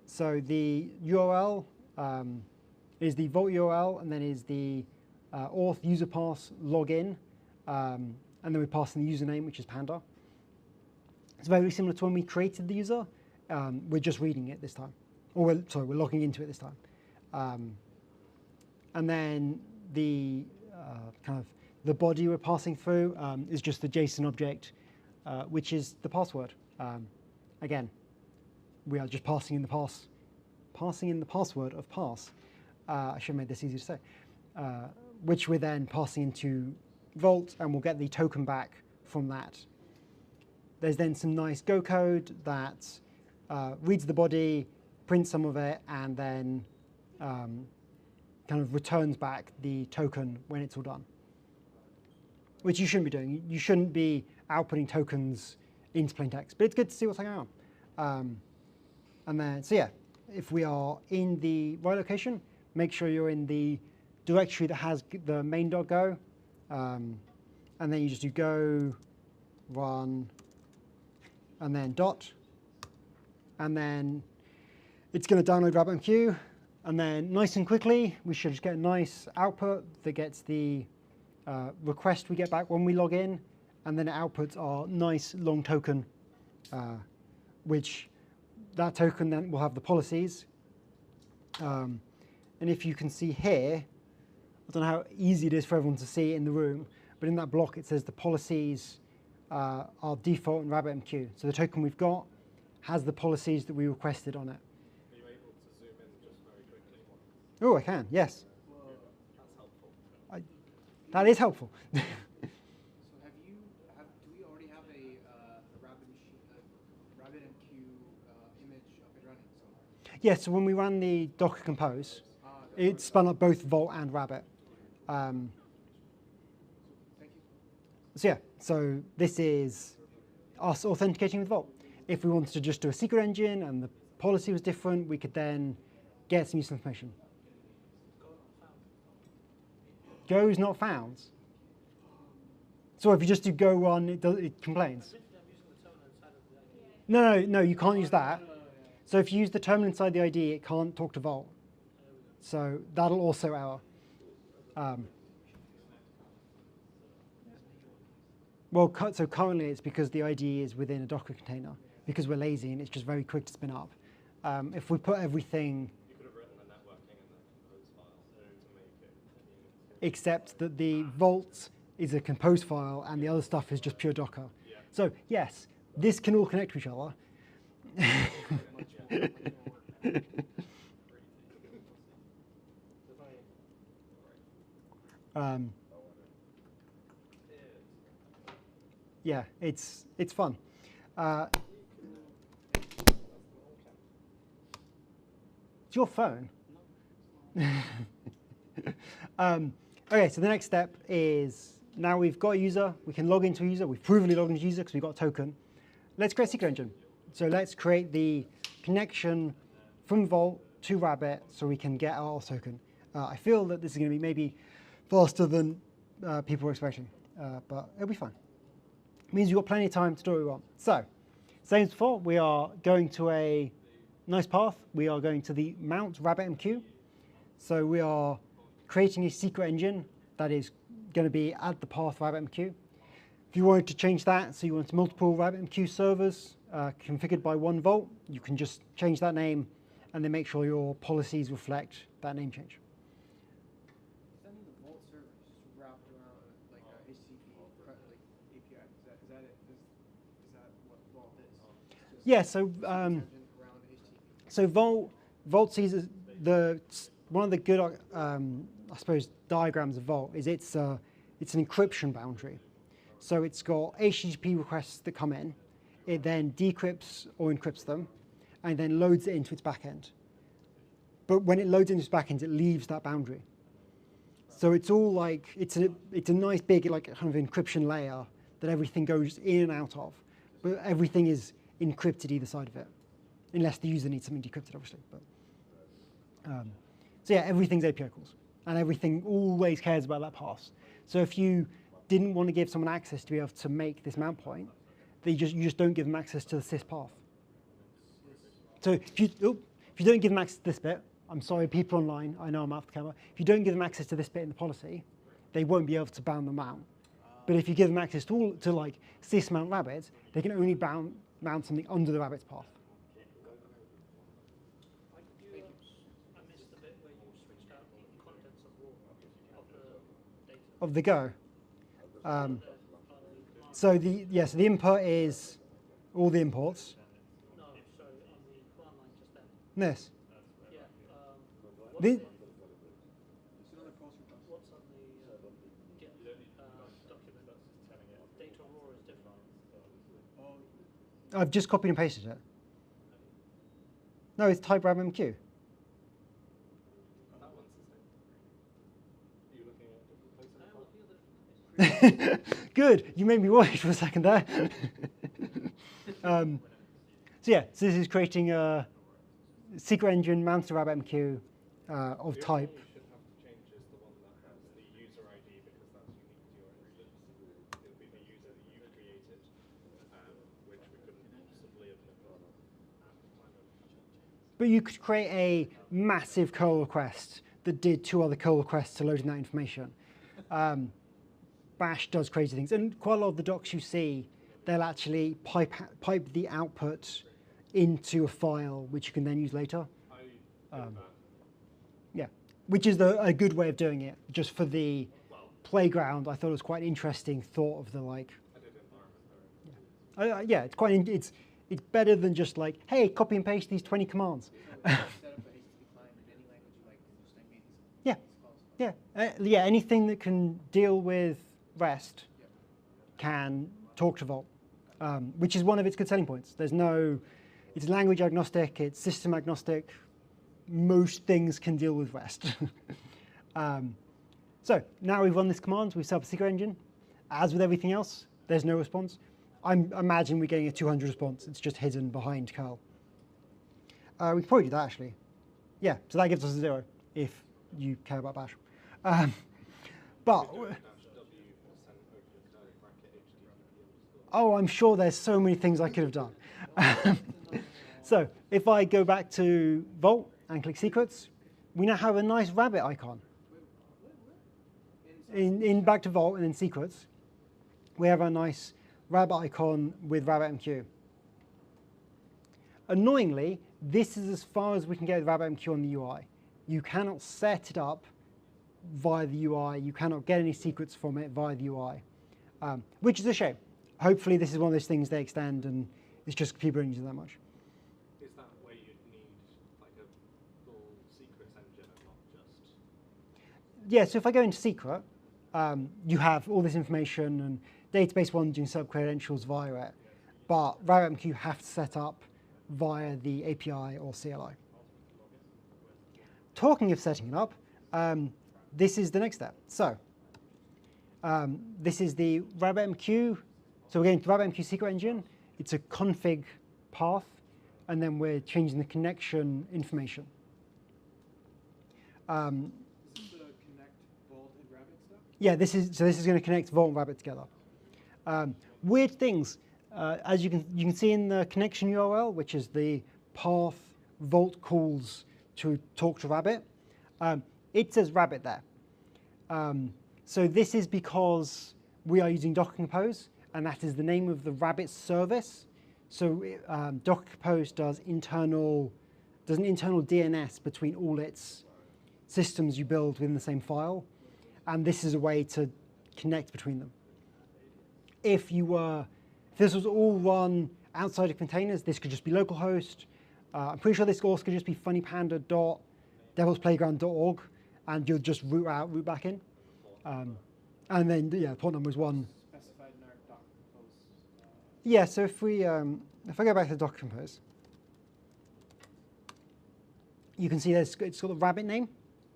So the URL is the Vault URL, and then is the auth user pass login, and then we pass in the username, which is Panda. It's very similar to when we created the user. We're just reading it this time. Or we're logging into it this time. And then the kind of the body we're passing through is just the JSON object, which is the password. Again, we are just passing in the password of pass. I should have made this easier to say. Which we're then passing into Vault, and we'll get the token back from that. There's then some nice Go code that reads the body, prints some of it, and then kind of returns back the token when it's all done. Which you shouldn't be doing. You shouldn't be outputting tokens into plain text, but it's good to see what's going on. And then, so yeah, if we are in the right location, make sure you're in the directory that has the main.go, and then you just do go, run, and then dot, and then it's going to download RabbitMQ, and then nice and quickly, we should just get a nice output that gets the request we get back when we log in, and then it outputs our nice long token, which that token then will have the policies. And if you can see here, I don't know how easy it is for everyone to see in the room, but in that block it says the policies are default in RabbitMQ. So the token we've got has the policies that we requested on it. Are you able to zoom in just very quickly? Oh, I can, yes. That's helpful. That is helpful. So do we already have a RabbitMQ image up and running somewhere? Yeah, so when we ran the Docker Compose, it spun up both Vault and Rabbit. Thank you. So yeah, so this is us authenticating with Vault. If we wanted to just do a secret engine and the policy was different, we could then get some useful information. Go is not found. So if you just do go run, it complains. No, you can't use that. So if you use the terminal inside the ID, it can't talk to Vault. So that'll also error. So currently it's because the ID is within a Docker container, because we're lazy and it's just very quick to spin up. If we put everything, You could have written the networking in the compose file to make it. except that the Vault is a compose file and the other stuff is just pure Docker. Yeah. So yes, this can all connect to each other. Yeah, it's fun. It's your phone. Okay, so the next step is now we've got a user, we can log into a user, we've provenly logged into a user because we've got a token. Let's create a secret engine. So let's create the connection from Vault to Rabbit so we can get our auth token. I feel that this is going to be maybe faster than people were expecting, but it'll be fine. It means we've got plenty of time to do what we want. So, same as before, we are going to a nice path. We are going to the mount RabbitMQ. So we are creating a secret engine that is going to be at the path RabbitMQ. If you wanted to change that, so you want multiple RabbitMQ servers configured by one Vault, you can just change that name and then make sure your policies reflect that name change. Does that mean the Vault server is just wrapped around like a HTTP API? Is that it? Is that what Vault is? Just Yeah, so around HTTP. so Vault sees one of the good I suppose diagrams of Vault is it's an encryption boundary. So it's got HTTP requests that come in. It then decrypts or encrypts them, and then loads it into its backend. But when it loads into its backend, it leaves that boundary. So it's all like it's a nice big like kind of encryption layer that everything goes in and out of, but everything is encrypted either side of it, unless the user needs something decrypted, obviously. But so yeah, everything's API calls, and everything always cares about that pass. So if you didn't want to give someone access to be able to make this mount point, you just don't give them access to the sys path. So if you don't give them access to this bit, I'm sorry, people online, I know I'm off the camera. If you don't give them access to this bit in the policy, they won't be able to bound the mount. But if you give them access to like sys mount rabbits, they can only mount something under the rabbit's path. I missed the bit where you switched out the contents of the data. Of the Go. So the input is all the imports. No, sorry, on the command line just then. This. Yeah. The, What's on the Git document? Data raw is different. I've just copied and pasted it. No, it's type RabbitMQ. That one's the same. Are you looking at a different place in the code? Good. You made me worry for a second there. So yeah, so this is creating a secret engine mounted to RabbitMQ of The type. only one you should have to change is the one that has the user ID because that's unique to your instance. It'll be the user that you created, which we couldn't possibly have known at the time of. But you could create a massive curl request that did 2 other curl requests to loading that information. Bash does crazy things, and quite a lot of the docs you see, they'll actually pipe the output into a file, which you can then use later. Yeah, which is a good way of doing it. Just for the playground, I thought it was quite an interesting thought of the like. Yeah, it's quite. It's better than just like, hey, copy and paste these 20 commands. Set up a HTTP client in any language you like, and just like make these calls. Yeah, anything that can deal with REST can talk to Vault, which is one of its good selling points. It's language agnostic, it's system agnostic. Most things can deal with REST. So now we've run this command, we've set up a secret engine. As with everything else, there's no response. I imagine we're getting a 200 response. It's just hidden behind curl. We can probably do that, actually. Yeah, so that gives us a 0 if you care about Bash. But oh, I'm sure there's so many things I could have done. So if I go back to Vault and click Secrets, we now have a nice rabbit icon. In back to Vault and then Secrets, we have a nice rabbit icon with RabbitMQ. Annoyingly, this is as far as we can get with RabbitMQ on the UI. You cannot set it up via the UI. You cannot get any secrets from it via the UI, which is a shame. Hopefully, this is one of those things they extend, and it's just people don't use it that much. Is that where you'd need like a full secrets engine and not just? Yeah, so if I go into Secret, you have all this information, and database 1 doing sub-credentials via it. But RabbitMQ you have to set up via the API or CLI. Talking of setting it up, this is the next step. So this is the RabbitMQ. So we're getting to RabbitMQ secret engine. It's a config path, and then we're changing the connection information. This is the connect Vault and Rabbit stuff? Yeah, this is going to connect Vault and Rabbit together. Weird things, as you can see in the connection URL, which is the path Vault calls to talk to Rabbit. It says Rabbit there. So this is because we are using Docker Compose, and that is the name of the Rabbit service. So Docker Compose does an internal DNS between all its systems you build within the same file, and this is a way to connect between them. If this was all run outside of containers, this could just be localhost. I'm pretty sure this also could just be funnypanda.devilsplayground.org, and you'll just root back in. And then, yeah, port number is 1. Specified in our Docker Compose. Yeah, so if I go back to Docker Compose, you can see it's got the Rabbit name.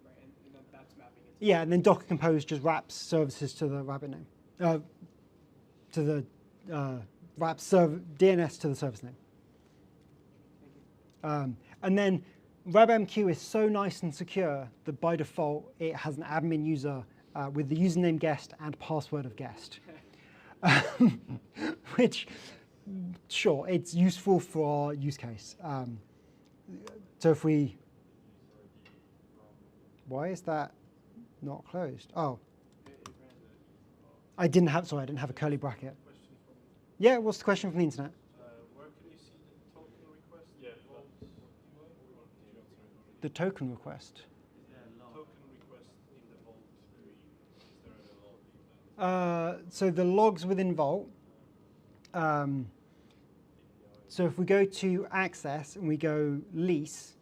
Right, and then that's mapping it. Yeah, and then Docker Compose just wraps services to the Rabbit name, to the wraps DNS to the service name. And then RabbitMQ is so nice and secure that by default it has an admin user with the username guest and password of guest, which, sure, it's useful for our use case. So if why is that not closed? Oh, I didn't have a curly bracket. Yeah, what's the question from the internet? Where can you see the token request? Yeah, The token request. token request in the Vault GUI. Is there a log? So the logs within Vault. So if we go to access and we go lease,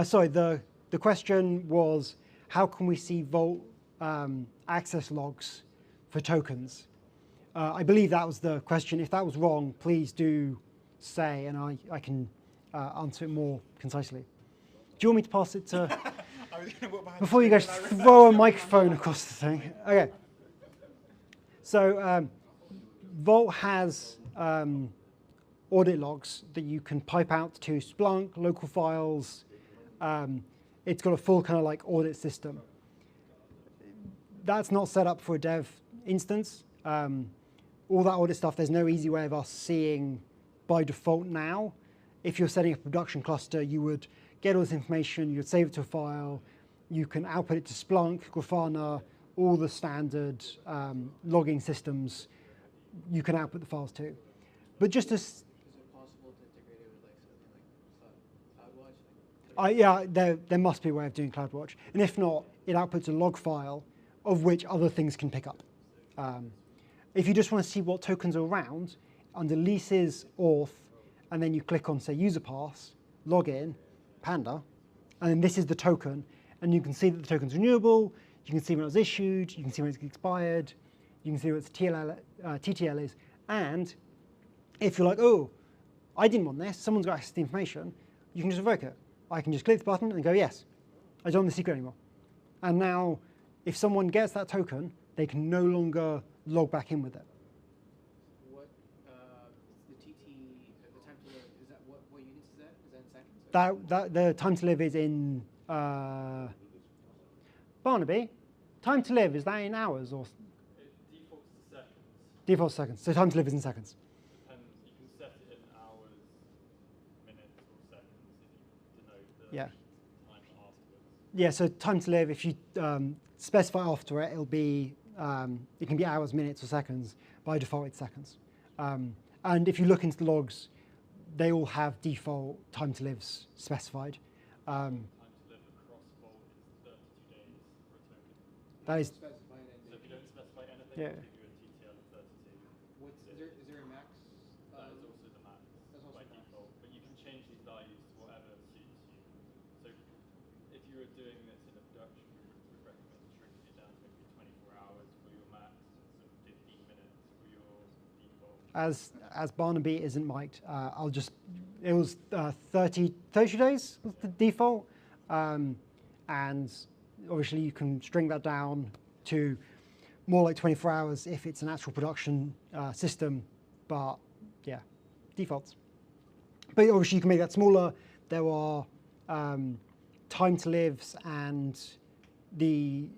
sorry, the question was how can we see Vault access logs for tokens? I believe that was the question. If that was wrong, please do say, and I can answer it more concisely. Do you want me to pass it to, I was gonna walk behind before the you guys screen and I throw a realised microphone across the thing? Okay. So Vault has audit logs that you can pipe out to Splunk, local files. It's got a full kind of like audit system. That's not set up for a dev instance. All that audit stuff, there's no easy way of us seeing by default now. If you're setting up a production cluster, you would get all this information, you'd save it to a file, you can output it to Splunk, Grafana, all the standard logging systems, you can output the files to. But just as Is it possible to integrate it with like something like CloudWatch? yeah, there must be a way of doing CloudWatch. And if not, it outputs a log file of which other things can pick up. If you just want to see what tokens are around, under leases, auth, and then you click on, say, user pass, login, Panda, and then this is the token, and you can see that the token's renewable, you can see when it was issued, you can see when it's expired, you can see what its TTL is, and if you're like, oh, I didn't want this, someone's got access to the information, you can just revoke it. I can just click the button and go, yes, I don't want the secret anymore. And now, if someone gets that token, they can no longer log back in with it. What the time to live, is that what units is that? Is that in seconds? The time to live is in Barnaby. Time to live, is that in hours or? It defaults to seconds. Default seconds. So time to live is in seconds. And you can set it in hours, minutes, or seconds if you denote the Yeah. time afterwards. Yeah. So time to live, if you specify after it, it'll be it can be hours, minutes, or seconds. By default, it's seconds. And if you look into the logs, they all have default time to lives specified. Time to live across Vault is 32 days for a token. That is, Specify an end So if date. you don't specify anything, Yeah. it'll give you a TTL of 32. Is there a max? That is also the max That's also by max. default, but you can change these values to whatever suits you. So if you were doing this in a production, we would recommend shrinking it down to maybe 24 hours for your max and sort of 15 minutes for your default. as Barnaby isn't mic'd, I'll just, it was 30 days was the default. And obviously you can string that down to more like 24 hours if it's an actual production system, but yeah, defaults. But obviously you can make that smaller. There are time to lives and the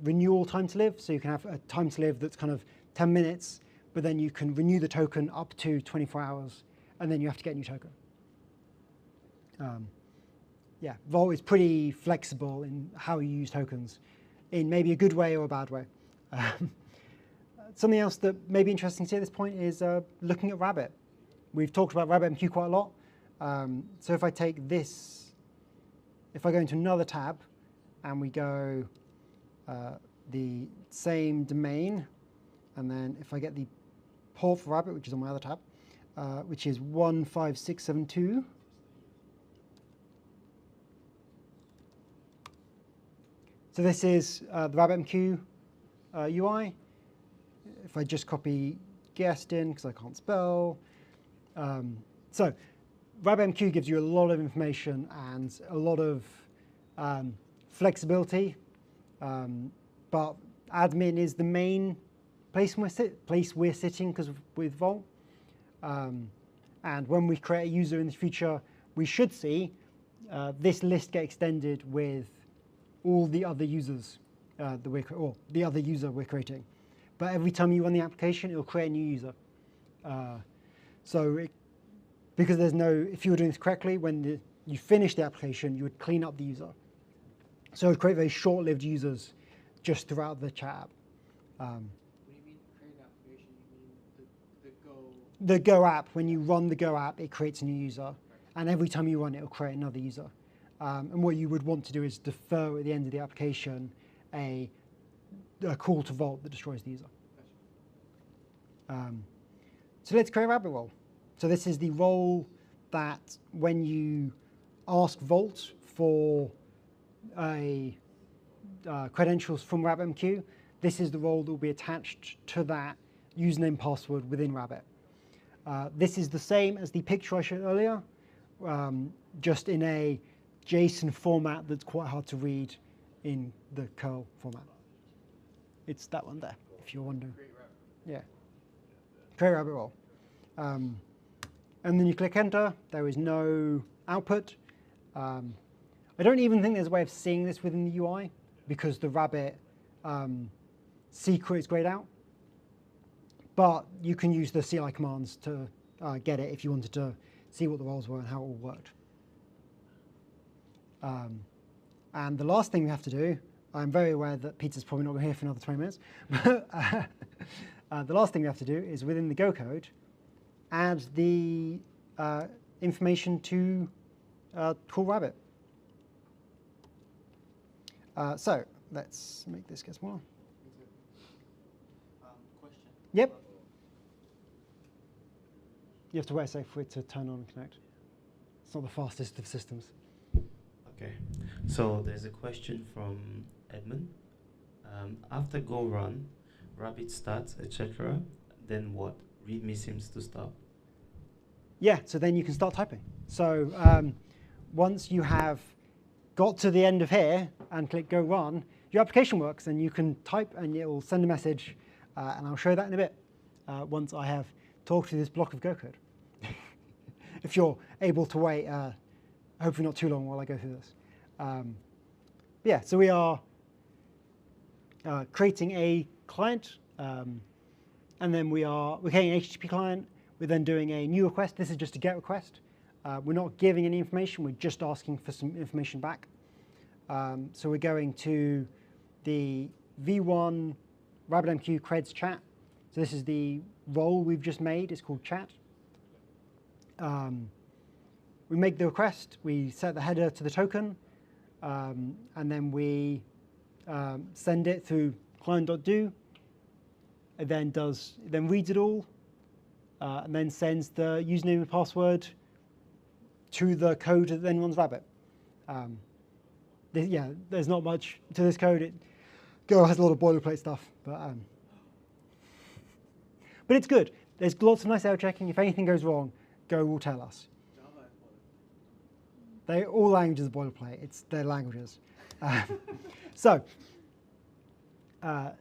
renewal time to live. So you can have a time to live that's kind of 10 minutes, but then you can renew the token up to 24 hours, and then you have to get a new token. Yeah, Vault is pretty flexible in how you use tokens, in maybe a good way or a bad way. Something else that may be interesting to see at this point is looking at Rabbit. We've talked about RabbitMQ quite a lot. So if I take this, if I go into another tab, and we go the same domain, and then if I get the port for Rabbit, which is on my other tab, which is 15672. So this is the RabbitMQ UI. If I just copy guest in, because I can't spell. So RabbitMQ gives you a lot of information and a lot of flexibility, but admin is the main place we're sitting because with Vault. And when we create a user in the future, we should see this list get extended with all the other users or the other user we're creating. But every time you run the application, it'll create a new user. Because there's no, if you were doing this correctly, when you finish the application, you would clean up the user. So it would create very short-lived users just throughout the chat app. What do you mean create an application? You mean the Go? The Go app, when you run the Go app, it creates a new user. And every time you run it, it'll create another user. And what you would want to do is defer at the end of the application a call to Vault that destroys the user. So let's create a Rabbit role. So this is the role that when you ask Vault for credentials from RabbitMQ, this is the role that will be attached to that username password within Rabbit. This is the same as the picture I showed earlier, just in a JSON format that's quite hard to read in the curl format. It's that one there, if you're wondering. Yeah. Create rabbit roll. And then you click enter. There is no output. I don't even think there's a way of seeing this within the UI because the rabbit secret is grayed out. But you can use the CLI commands to get it if you wanted to see what the roles were and how it all worked. And the last thing we have to do, I'm very aware that Peter's probably not going to be here for another 20 minutes, but the last thing we have to do is within the Go code, add the information to call rabbit. So let's make this get smaller. Question. Yep. You have to wait a sec for it to turn on and connect. It's not the fastest of systems. Okay, so there's a question from Edmund. After go run, rabbit starts, etc. Then what? README seems to stop. Yeah, so then you can start typing. So once you have got to the end of here and click go run, your application works and you can type and it will send a message. And I'll show you that in a bit once I have talked through this block of Go code. If you're able to wait, hopefully not too long while I go through this. Yeah, so we are creating a client, and then we're creating an HTTP client. We're then doing a new request. This is just a GET request. We're not giving any information. We're just asking for some information back. So we're going to the v1 RabbitMQ creds chat. So this is the role we've just made. It's called chat. We make the request. We set the header to the token. And then we send it through client.do. It then reads it all. And then sends the username and password to the code that then runs Rabbit. Yeah, there's not much to this code. Go has a lot of boilerplate stuff, but it's good. There's lots of nice error checking. If anything goes wrong, Go will tell us. All languages are boilerplate. It's their languages. So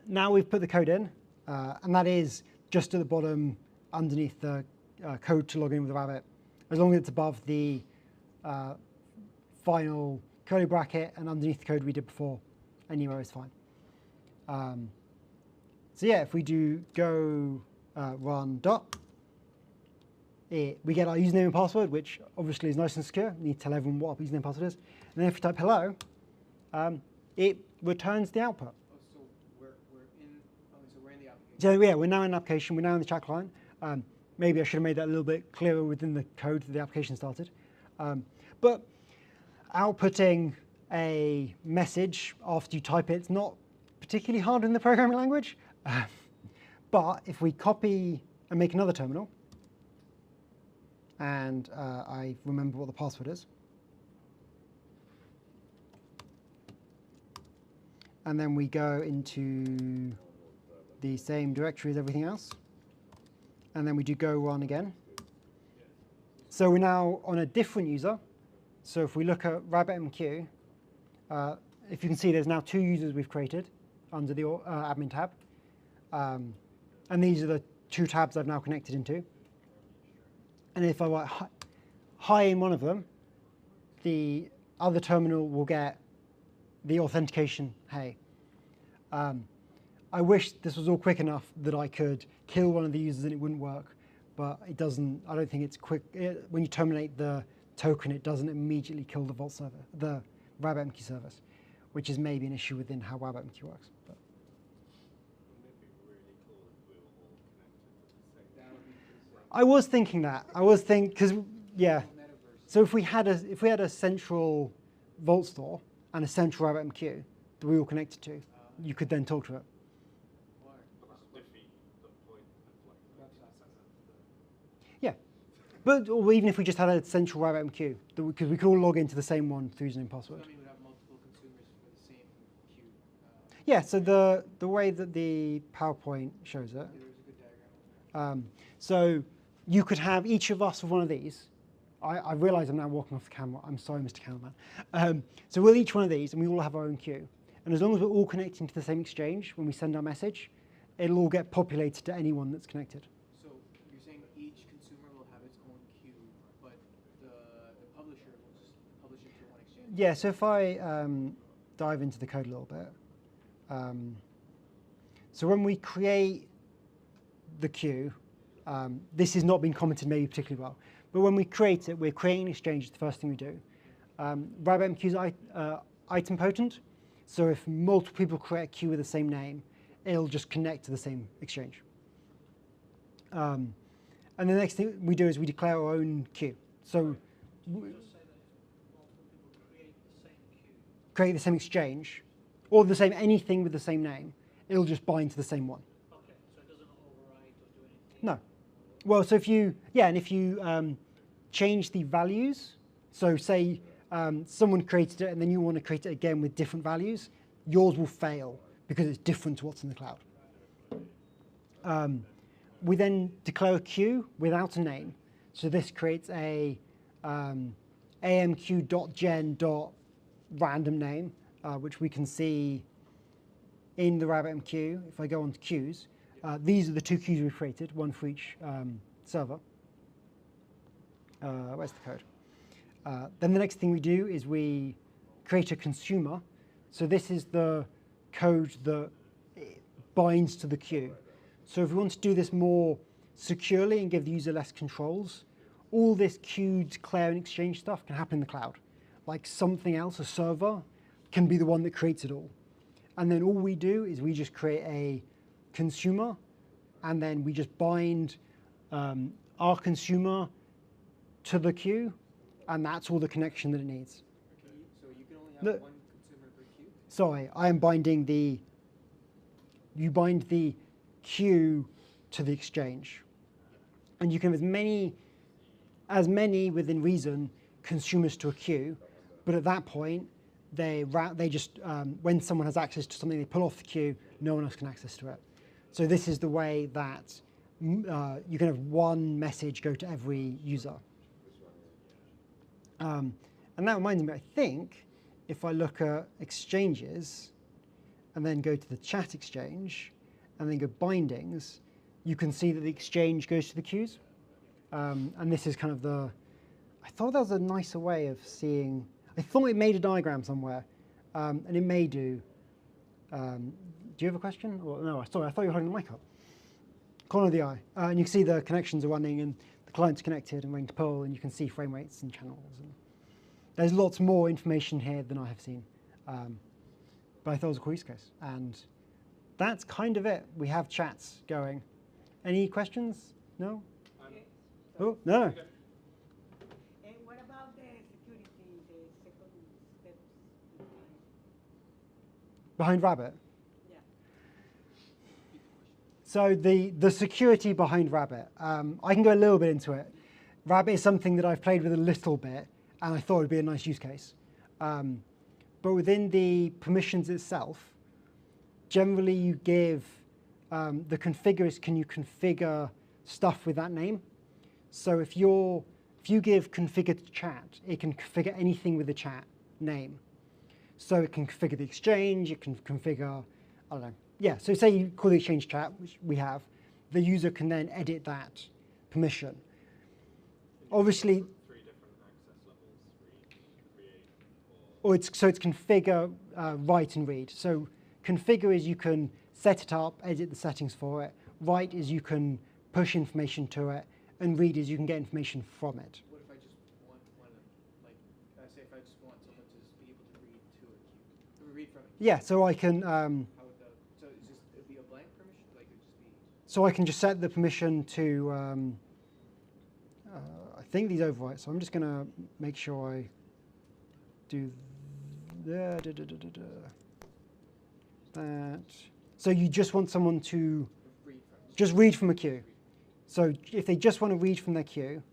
now we've put the code in, and that is just at the bottom underneath the code to log in with Rabbit. As long as it's above the final curly bracket and underneath the code we did before, any error is fine. So yeah, if we do go run dot, we get our username and password, which obviously is nice and secure. We need to tell everyone what our username and password is. And then if we type hello, it returns the output. Oh, so we're in the application. So yeah, we're now in the application. We're now in the chat client. Maybe I should have made that a little bit clearer within the code that the application started. But outputting a message after you type it's not particularly hard in the programming language. But if we copy and make another terminal, and I remember what the password is, and then we go into the same directory as everything else, and then we do go run again. So we're now on a different user. So if we look at RabbitMQ, if you can see there's now 2 users we've created under the admin tab. And these are the 2 tabs I've now connected into. And if I write hi in one of them, the other terminal will get the authentication hey. I wish this was all quick enough that I could kill one of the users and it wouldn't work, but it doesn't. I don't think it's quick. When you terminate the token, it doesn't immediately kill the Vault server, the RabbitMQ service, which is maybe an issue within how RabbitMQ works. But. I was thinking that. Because yeah. So if we had a central Vault store and a central RabbitMQ that we all connected to, you could then talk to it. Yeah, but or even if we just had a central RabbitMQ, because we could all log into the same one through username and password. So we would have multiple consumers for the same queue. Yeah. So the way that the PowerPoint shows it. There's a good diagram. So you could have each of us with one of these. I realize I'm now walking off the camera. I'm sorry, Mr. Cameraman. So we'll each one of these, and we all have our own queue. And as long as we're all connecting to the same exchange when we send our message, it'll all get populated to anyone that's connected. So you're saying each consumer will have its own queue, but the publisher will just publish it to one exchange? Yeah, so if I dive into the code a little bit. So when we create the queue, this has not been commented maybe particularly well, but when we create it, we're creating an exchange, it's the first thing we do. RabbitMQ is item potent, so if multiple people create a queue with the same name, it'll just connect to the same exchange. And the next thing we do is we declare our own queue. So Just say that if multiple people create the same queue. create the same exchange, or the same anything with the same name, it'll just bind to the same one. Okay, so it doesn't override or do anything. No. Well, so if you, yeah, and if you change the values, so say someone created it and then you want to create it again with different values, yours will fail because it's different to what's in the cloud. We then declare a queue without a name. So this creates a amq.gen.random name, which we can see in the RabbitMQ. If I go on to queues, these are the two queues we've created, one for each server. Where's the code? Then the next thing we do is we create a consumer. So this is the code that binds to the queue. So if we want to do this more securely and give the user less controls, all this queue, declare, and exchange stuff can happen in the cloud. Like something else, a server, can be the one that creates it all. And then all we do is we just create a consumer, and then we just bind our consumer to the queue, and that's all the connection that it needs. Okay, so you can only have Look. one consumer per queue? Sorry, I am binding the, you bind the queue to the exchange. And you can have as many within reason consumers to a queue, but at that point, they just, when someone has access to something, they pull off the queue, no one else can access to it. So this is the way that you can have one message go to every user. And that reminds me, I think, if I look at exchanges and then go to the chat exchange and then go bindings, you can see that the exchange goes to the queues. And this is kind of the, I thought that was a nicer way of seeing, I thought it made a diagram somewhere, and it may do. Do you have a question? Or no, sorry, I thought you were holding the mic up. Corner of the eye. And you can see the connections are running and the client's connected and waiting to pull, and you can see frame rates and channels. And there's lots more information here than I have seen. But I thought it was a cool use case. And that's kind of it. We have chats going. Any questions? No? Oh, no. And what about the security, the second steps? Behind Rabbit? Yeah. So the security behind Rabbit, I can go a little bit into it. Rabbit is something that I've played with a little bit, and I thought it would be a nice use case. But within the permissions itself, generally you give, the configurers, can you configure stuff with that name? So if you give configure to chat, it can configure anything with the chat name. So it can configure the exchange, it can configure, I don't know. Yeah, so say you call the exchange chat, which we have, the user can then edit that permission. Obviously, 3 different access levels, read, create, so it's configure, write, and read. So configure is you can set it up, edit the settings for it. Write is you can push information to it. And read is you can get information from it. What if I just want like, say if I just want someone to just be able to read to a queue, read from it? Yeah, so I can, How would that, so it's just, it'd be a blank permission? Like it'd just be? so I can just set the permission to, I think these overwrite, so I'm just gonna make sure I do that. So you just want someone to Read from it. just read from a queue. So if they just want to read from their queue,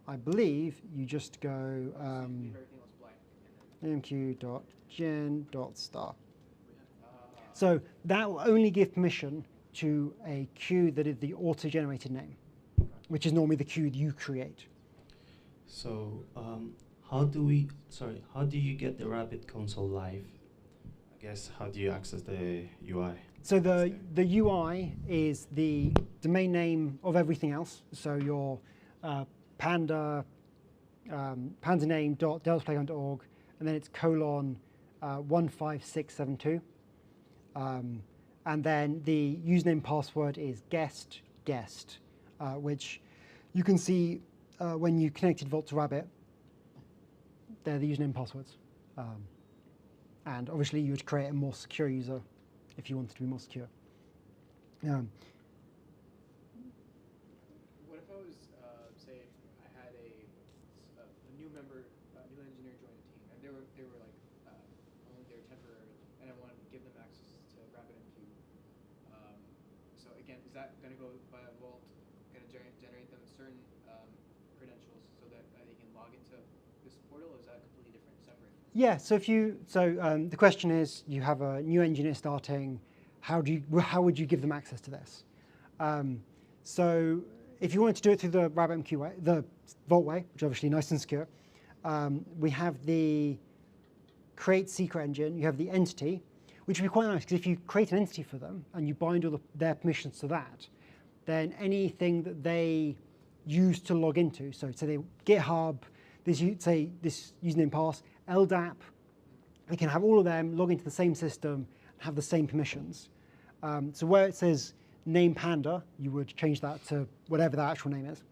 I believe you just go Leave everything else blank. And amq.gen.star. So that will only give permission to a queue that is the auto-generated name, which is normally the queue you create. So how do you get the Rabbit console live? I guess, how do you access the UI? So the UI is the domain name of everything else. So your pandaname.developsplayground.org, and then it's colon 15672. And then the username password is guest, which you can see when you connected Vault to Rabbit. They're the username passwords. And obviously you would create a more secure user if you wanted to be more secure. What if I was, say, I had a new member, a new engineer join a team, and they were like only there temporarily, and I wanted to give them access to RabbitMQ. So again, is that going to go via Vault? Going to generate them certain credentials so that they can log into this portal? Or is that completely different, separate? Yeah. So the question is, you have a new engineer starting. How would you give them access to this? So if you wanted to do it through the RabbitMQ way, the Vault way, which is obviously nice and secure, we have the create secret engine. You have the entity, which would be quite nice because if you create an entity for them and you bind all their permissions to that, then anything that they use to log into, so say GitHub, this username pass, LDAP, they can have all of them log into the same system, have the same permissions. So where it says name Panda, you would change that to whatever that actual name is.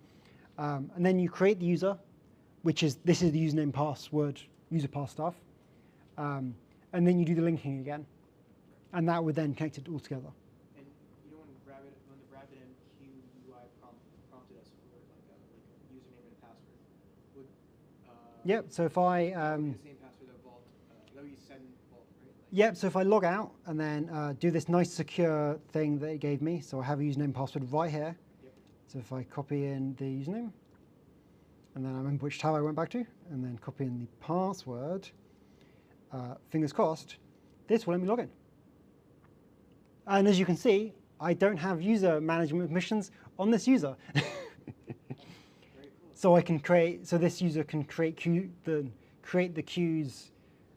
And then you create the user, this is the username password, user pass stuff. And then you do the linking again. And that would then connect it all together. And you know when the RabbitMQ UI prompted us for like a username and password, would Yep. So if I the same password of Vault, that would be send Vault, right? yep. So if I log out and then do this nice secure thing that it gave me, so I have a username password right here. Yep. So if I copy in the username, and then I remember which tab I went back to, and then copy in the password, fingers crossed, this will let me log in. And as you can see, I don't have user management permissions on this user. Very cool. So I can create. So this user can create the queues.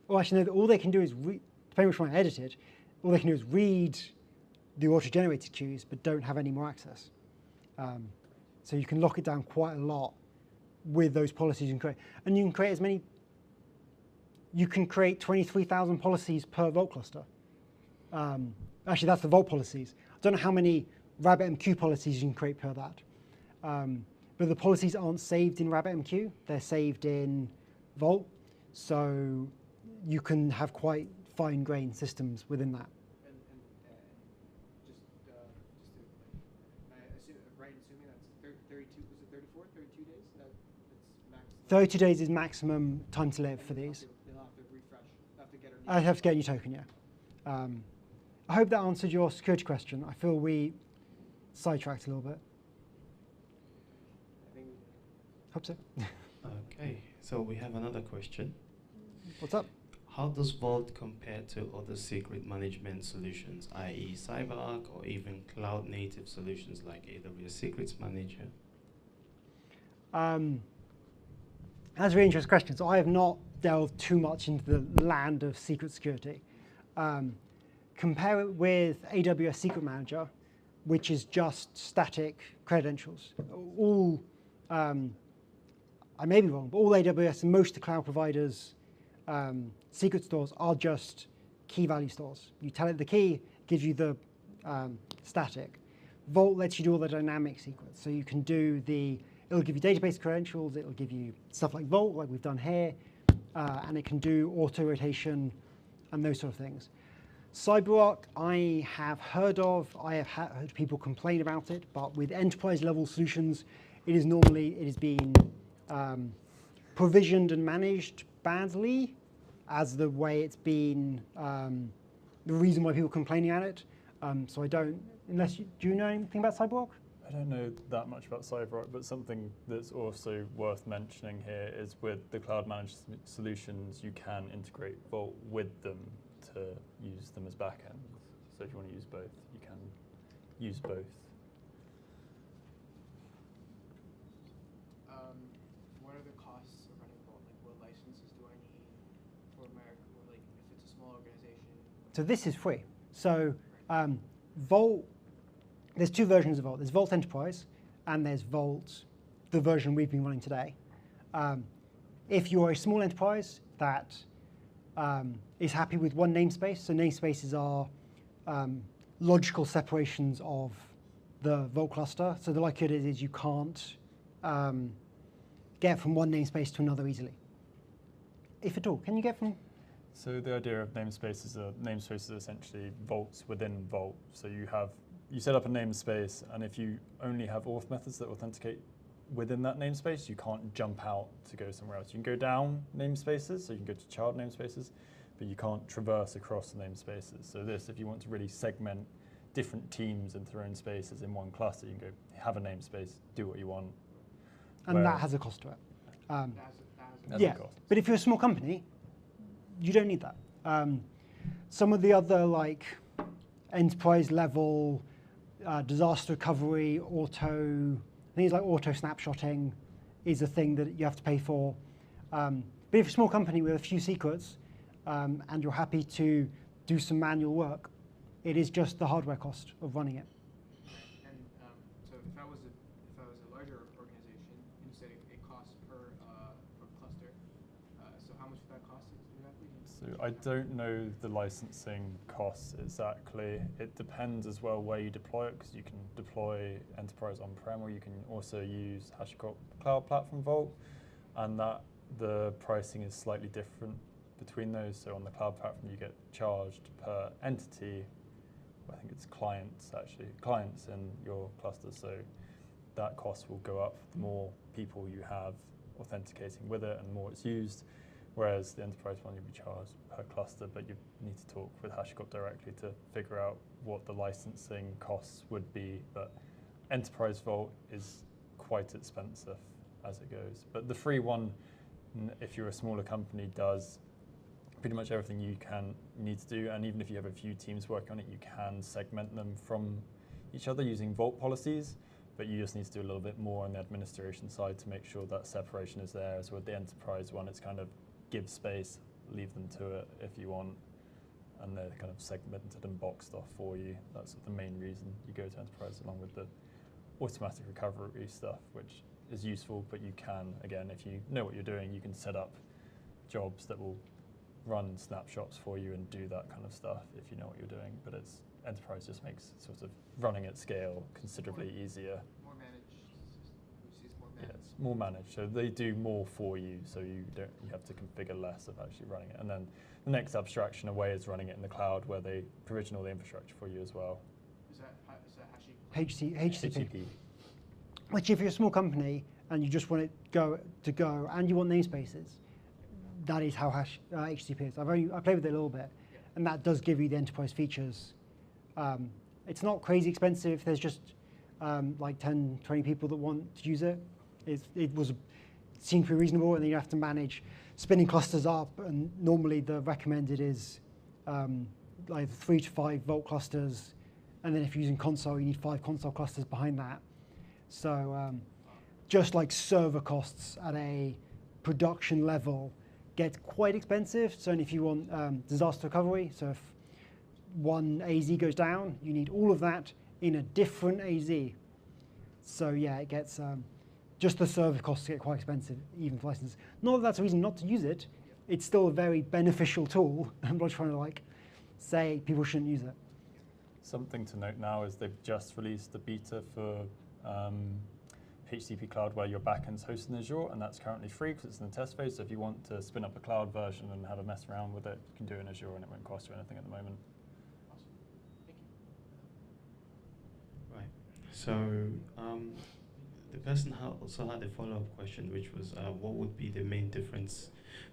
Well, actually, no. All they can do is depending on which one I edited. All they can do is read the auto-generated queues, but don't have any more access. So you can lock it down quite a lot with those policies you can create, and you can create as many. You can create 23,000 policies per Vault cluster. Actually, that's the Vault policies. I don't know how many RabbitMQ policies you can create per that. But the policies aren't saved in RabbitMQ. They're saved in Vault. So you can have quite fine-grained systems within that. And just to, I assume, right, assuming that's 32, was it 34, 32 days? That's max. 32 days is maximum time to live for these. They'll have to refresh, have to get I have to get a new token, yeah. I hope that answered your security question. I feel we sidetracked a little bit. I think Hope so. Okay, so we have another question. What's up? How does Vault compare to other secret management solutions, i.e. CyberArk or even cloud-native solutions like AWS Secrets Manager? That's a really interesting question. So I have not delved too much into the land of secret security. Compare it with AWS Secret Manager, which is just static credentials. All, I may be wrong, but all AWS and most of the cloud providers' secret stores are just key value stores. You tell it the key, it gives you the static. Vault lets you do all the dynamic secrets. So you can do it'll give you database credentials, it'll give you stuff like Vault, like we've done here, and it can do auto rotation and those sort of things. CyberArk, I have heard of. I have heard people complain about it, but with enterprise level solutions, it is being provisioned and managed badly as the way it's been, the reason why people are complaining at it. So I don't, do you know anything about CyberArk? I don't know that much about CyberArk, but something that's also worth mentioning here is with the cloud managed solutions, you can integrate Vault with them to use them as backends. So if you want to use both, you can use both. what are the costs So this is free. So Vault, there's two versions of Vault. There's Vault Enterprise, and there's Vault, the version we've been running today. If you're a small enterprise that is happy with one namespace, so namespaces are logical separations of the Vault cluster. So the likelihood is you can't get from one namespace to another easily. If at all, can you get from? So the idea of namespaces are essentially vaults within Vault. So you set up a namespace, and if you only have auth methods that authenticate within that namespace, you can't jump out to go somewhere else. You can go down namespaces, so you can go to child namespaces, but you can't traverse across the namespaces. So this, if you want to really segment different teams into their own spaces in one cluster, you can go have a namespace, do what you want. And that has a cost to it. Yeah, but if you're a small company, you don't need that. Some of the other like enterprise level disaster recovery, things like auto snapshotting is a thing that you have to pay for. But if you're a small company with a few secrets and you're happy to do some manual work, it is just the hardware cost of running it. And so if I was a larger organization, and you said it costs per cluster, so how much would that cost exactly? So I don't know the licensing costs exactly. It depends as well where you deploy it, because you can deploy enterprise on-prem, or you can also use HashiCorp Cloud Platform Vault, and that the pricing is slightly different between those. So on the cloud platform, you get charged per entity. I think it's clients in your cluster. So that cost will go up the more people you have authenticating with it and the more it's used. Whereas the enterprise one, you'll be charged per cluster, but you need to talk with HashiCorp directly to figure out what the licensing costs would be. But Enterprise Vault is quite expensive as it goes. But the free one, if you're a smaller company, does pretty much everything you need to do. And even if you have a few teams working on it, you can segment them from each other using Vault policies. But you just need to do a little bit more on the administration side to make sure that separation is there. So with the enterprise one, it's kind of give space, leave them to it if you want, and they're kind of segmented and boxed off for you. That's the main reason you go to enterprise, along with the automatic recovery stuff, which is useful, but you can, again, if you know what you're doing, you can set up jobs that will run snapshots for you and do that kind of stuff if you know what you're doing. But enterprise just makes sort of running at scale considerably easier. More managed, which is more managed. Yeah, it's more managed, so they do more for you, so you have to configure less of actually running it. And then the next abstraction away is running it in the cloud, where they provision all the infrastructure for you as well. Is that HashiCorp? HCP. Which, if you're a small company and you just want it to go and you want namespaces, that is how HCP is. I played with it a little bit, and that does give you the enterprise features. It's not crazy expensive if there's just like 10, 20 people that want to use it. It seemed pretty reasonable, and then you have to manage spinning clusters up, and normally the recommended is like 3 to 5 Vault clusters, and then if you're using console, you need 5 console clusters behind that. So just like server costs at a production level get quite expensive. So if you want disaster recovery, so if one AZ goes down, you need all of that in a different AZ. So yeah, it gets, just the server costs get quite expensive, even for licenses. Not that that's a reason not to use it. It's still a very beneficial tool. I'm not trying to say people shouldn't use it. Something to note now is they've just released the beta for HCP Cloud, where your backend's hosted in Azure, and that's currently free because it's in the test phase. So if you want to spin up a cloud version and have a mess around with it, you can do it in Azure, and it won't cost you anything at the moment. Awesome. Thank you. Right. So the person also had a follow-up question, which was what would be the main difference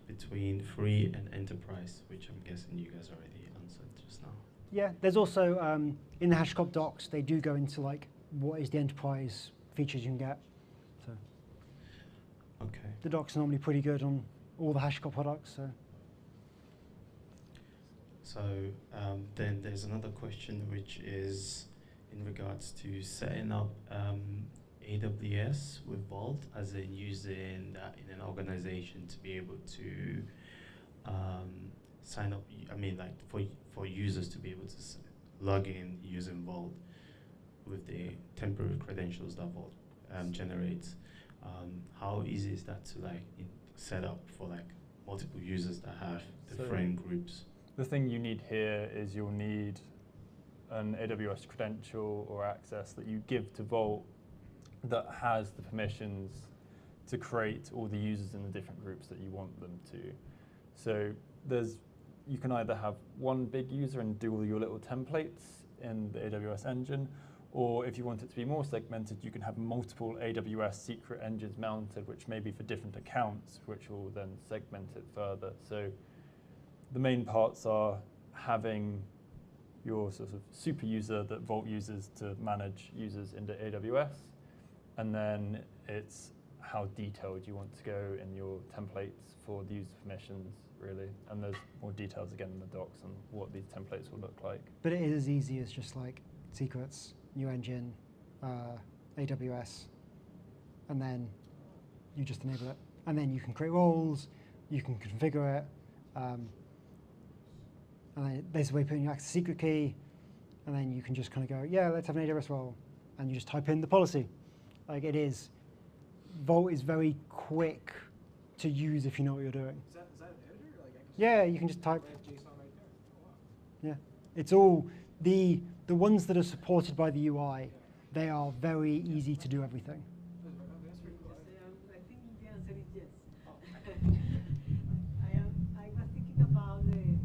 between free and enterprise, which I'm guessing you guys already answered just now. Yeah, there's also, in the HashiCorp docs, they do go into what is the enterprise features you can get. So okay. The docs are normally pretty good on all the HashiCorp products. So then there's another question, which is in regards to setting up AWS with Vault, as in using that in an organization to be able to sign up. I mean, like for users to be able to log in using Vault with the temporary credentials that Vault generates. How easy is that to like set up for like multiple users that have different groups? The thing you need here is you'll need an AWS credential or access that you give to Vault that has the permissions to create all the users in the different groups that you want them to. So you can either have one big user and do all your little templates in the AWS engine, or if you want it to be more segmented, you can have multiple AWS secret engines mounted, which may be for different accounts, which will then segment it further. So the main parts are having your sort of super user that Vault uses to manage users into AWS, and then it's how detailed you want to go in your templates for the user permissions, really. And there's more details again in the docs on what these templates will look like. But it is as easy as just like secrets, new engine, AWS, and then you just enable it. And then you can create roles, you can configure it, and then there's a way of putting your access secret key, and then you can just kind of go, yeah, let's have an AWS role, and you just type in the policy. Like it is, Vault is very quick to use if you know what you're doing. Is that an editor? Like I can Yeah, you can just type. JSON right there. Oh, wow. Yeah, it's all the ones that are supported by the UI. They are very easy to do everything. That's pretty cool. I think the answer is yes. I was thinking about the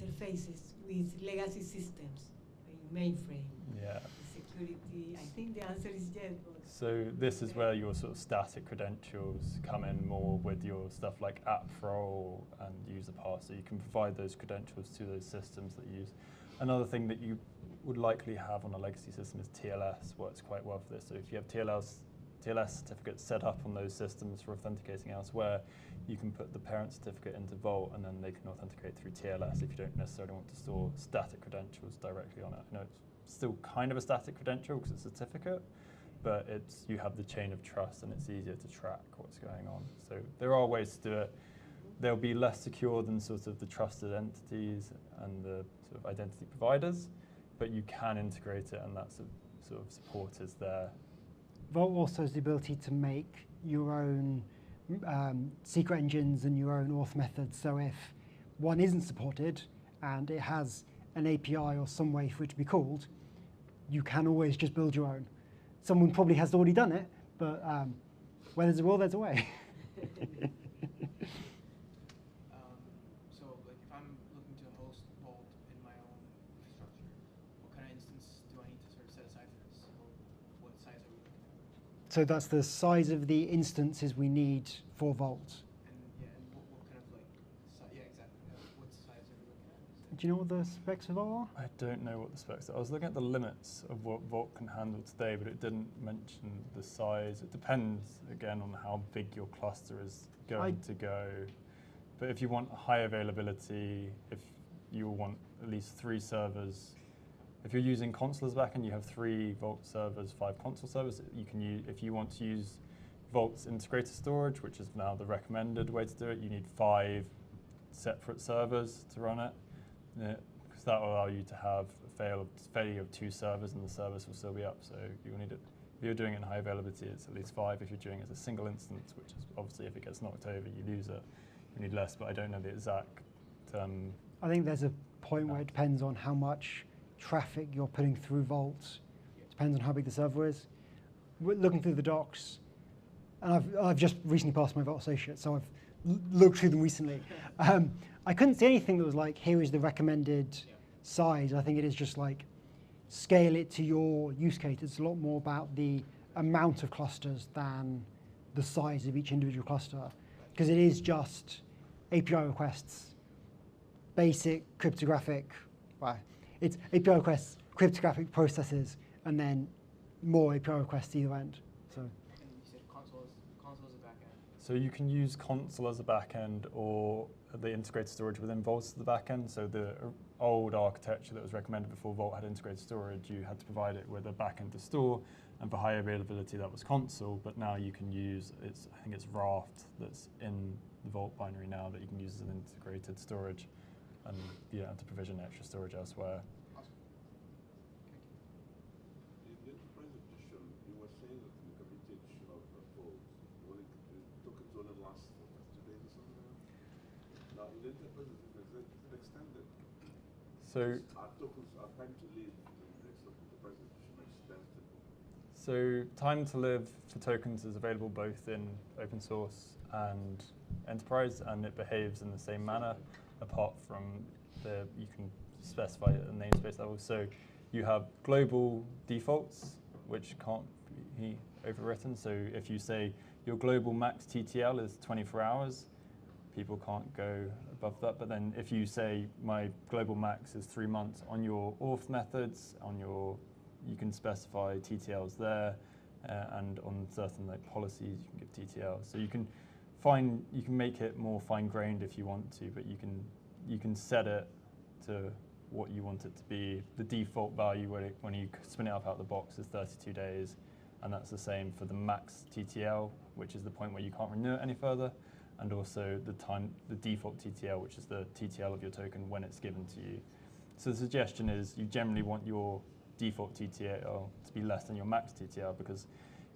interfaces with legacy systems in mainframe. Yeah. Security. I think the answer is yes. So this is where your sort of static credentials come in more with your stuff like app role and user pass. So you can provide those credentials to those systems that you use. Another thing that you would likely have on a legacy system is TLS. Works quite well for this. So if you have TLS certificates set up on those systems for authenticating elsewhere, you can put the parent certificate into Vault, and then they can authenticate through TLS if you don't necessarily want to store static credentials directly on it. I know it's still kind of a static credential because it's a certificate, but you have the chain of trust and it's easier to track what's going on. So there are ways to do it. They'll be less secure than sort of the trusted entities and the sort of identity providers, but you can integrate it, and that sort of support is there. Vault also has the ability to make your own secret engines and your own auth methods. So if one isn't supported and it has an API or some way for it to be called, you can always just build your own. Someone probably has already done it, but where there's a will, there's a way. So like if I'm looking to host Vault in my own infrastructure, what kind of instance do I need to sort of set aside for this? Or what size are we looking at? So that's the size of the instances we need for Vault. And yeah, and what kind of like, yeah, exactly. What size are we looking at? Do you know what the specs of Vault are? I don't know what the specs are. I was looking at the limits of what Vault can handle today, but it didn't mention the size. It depends, again, on how big your cluster is going to go. But if you want high availability, if you want at least 3 servers, if you're using console as backend, you have 3 Vault servers, 5 console servers. You can use, if you want to use Vault's integrated storage, which is now the recommended way to do it, you need 5 separate servers to run it. Because that will allow you to have a failure of 2 servers, and the service will still be up. So you'll need it. If you're doing it in high availability, it's at least 5. If you're doing it as a single instance, which is obviously if it gets knocked over, you lose it. You need less, but I don't know the exact. I think there's a point where it depends on how much traffic you're putting through Vault. Depends on how big the server is. We're looking through the docs, and I've just recently passed my Vault Associate, so I've looked through them recently. I couldn't see anything that was like, here is the recommended size. I think it is just like, scale it to your use case. It's a lot more about the amount of clusters than the size of each individual cluster, because it is just API requests, basic cryptographic, well, it's API requests, cryptographic processes, and then more API requests either end. So. And you said console as a backend. So you can use console as a backend or the integrated storage within Vault as the backend. So old architecture that was recommended before Vault had integrated storage, you had to provide it with a backend to store, and for high availability that was console, but now you can use, I think it's Raft that's in the Vault binary now that you can use as an integrated storage, and you don't have to provision extra storage elsewhere. In the enterprise edition, you were saying that the committage of Vault, tokens only last for 2 days or something. Now, in the enterprise edition, is it extended? So Our tokens, our time to live in the next enterprise edition extended. So time to live for tokens is available both in open source and enterprise, and it behaves in the same manner, apart from you can specify it at the namespace level. So you have global defaults, which can't be overwritten. So if you say your global max TTL is 24 hours, people can't go above that. But then if you say my global max is 3 months on your auth methods, you can specify TTLs there, and on certain policies you can give TTLs. So you can make it more fine-grained if you want to, but you can set it to what you want it to be. The default value when you spin it up out the box is 32 days, and that's the same for the max TTL, which is the point where you can't renew it any further, and also the default TTL, which is the TTL of your token when it's given to you. So the suggestion is you generally want your default TTL to be less than your max TTL, because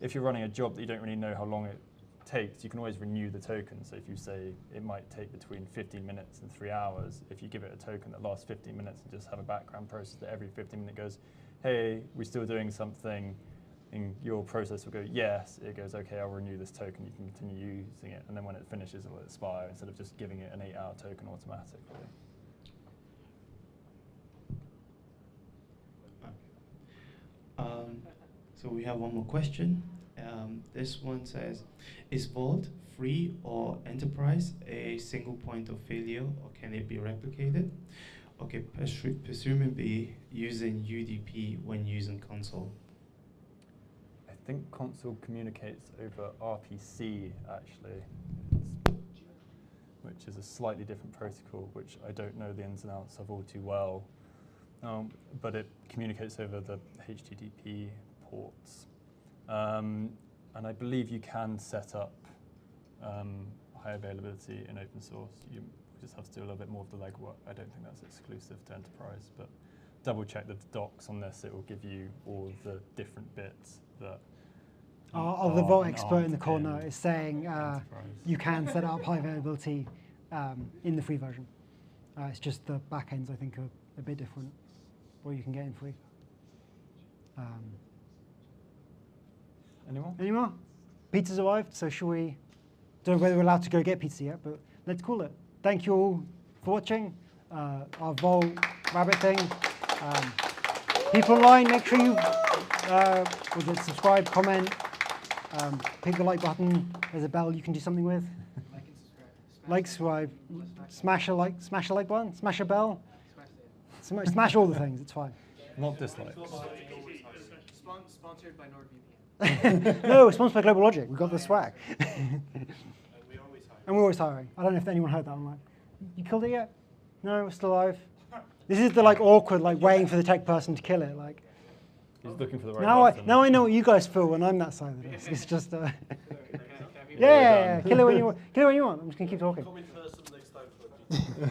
if you're running a job that you don't really know how long it takes, you can always renew the token. So if you say it might take between 15 minutes and 3 hours, if you give it a token that lasts 15 minutes and just have a background process that every 15 minutes goes, hey, we're still doing something, and your process will go, yes, it goes, okay, I'll renew this token, you can continue using it, and then when it finishes, it will expire, instead of just giving it an 8-hour token automatically. So we have one more question. This one says, is Vault free or enterprise a single point of failure, or can it be replicated? Okay, presumably using UDP when using console. I think console communicates over RPC, actually, which is a slightly different protocol, which I don't know the ins and outs of all too well. But it communicates over the HTTP ports. And I believe you can set up high availability in open source. You just have to do a little bit more of the legwork. I don't think that's exclusive to enterprise, but double check the docs on this. It will give you all of the different bits that the Vault expert in the corner is saying you can set up high availability in the free version. It's just the backends, I think, are a bit different, what you can get in free. Any more? Any more? Pizza's arrived, so shall we? Don't know whether we're allowed to go get pizza yet, but let's call it. Thank you all for watching our Vault Rabbit thing. People online, make sure you subscribe, comment, click the like button. There's a bell you can do something with. Like and subscribe. Like, subscribe, smash a like button, smash a bell, smash all the things. It's fine. Not dislikes. Sponsored by NordVPN. No, sponsored by Global Logic. We've got the swag. And we're always hiring. I don't know if anyone heard that online. You killed it yet? No, we're still alive. This is the awkward, waiting for the tech person to kill it. He's looking for the right button. Now I know what you guys feel when I'm that side of this. It's just yeah, kill it when you want. I'm just gonna keep talking. Come in person next time.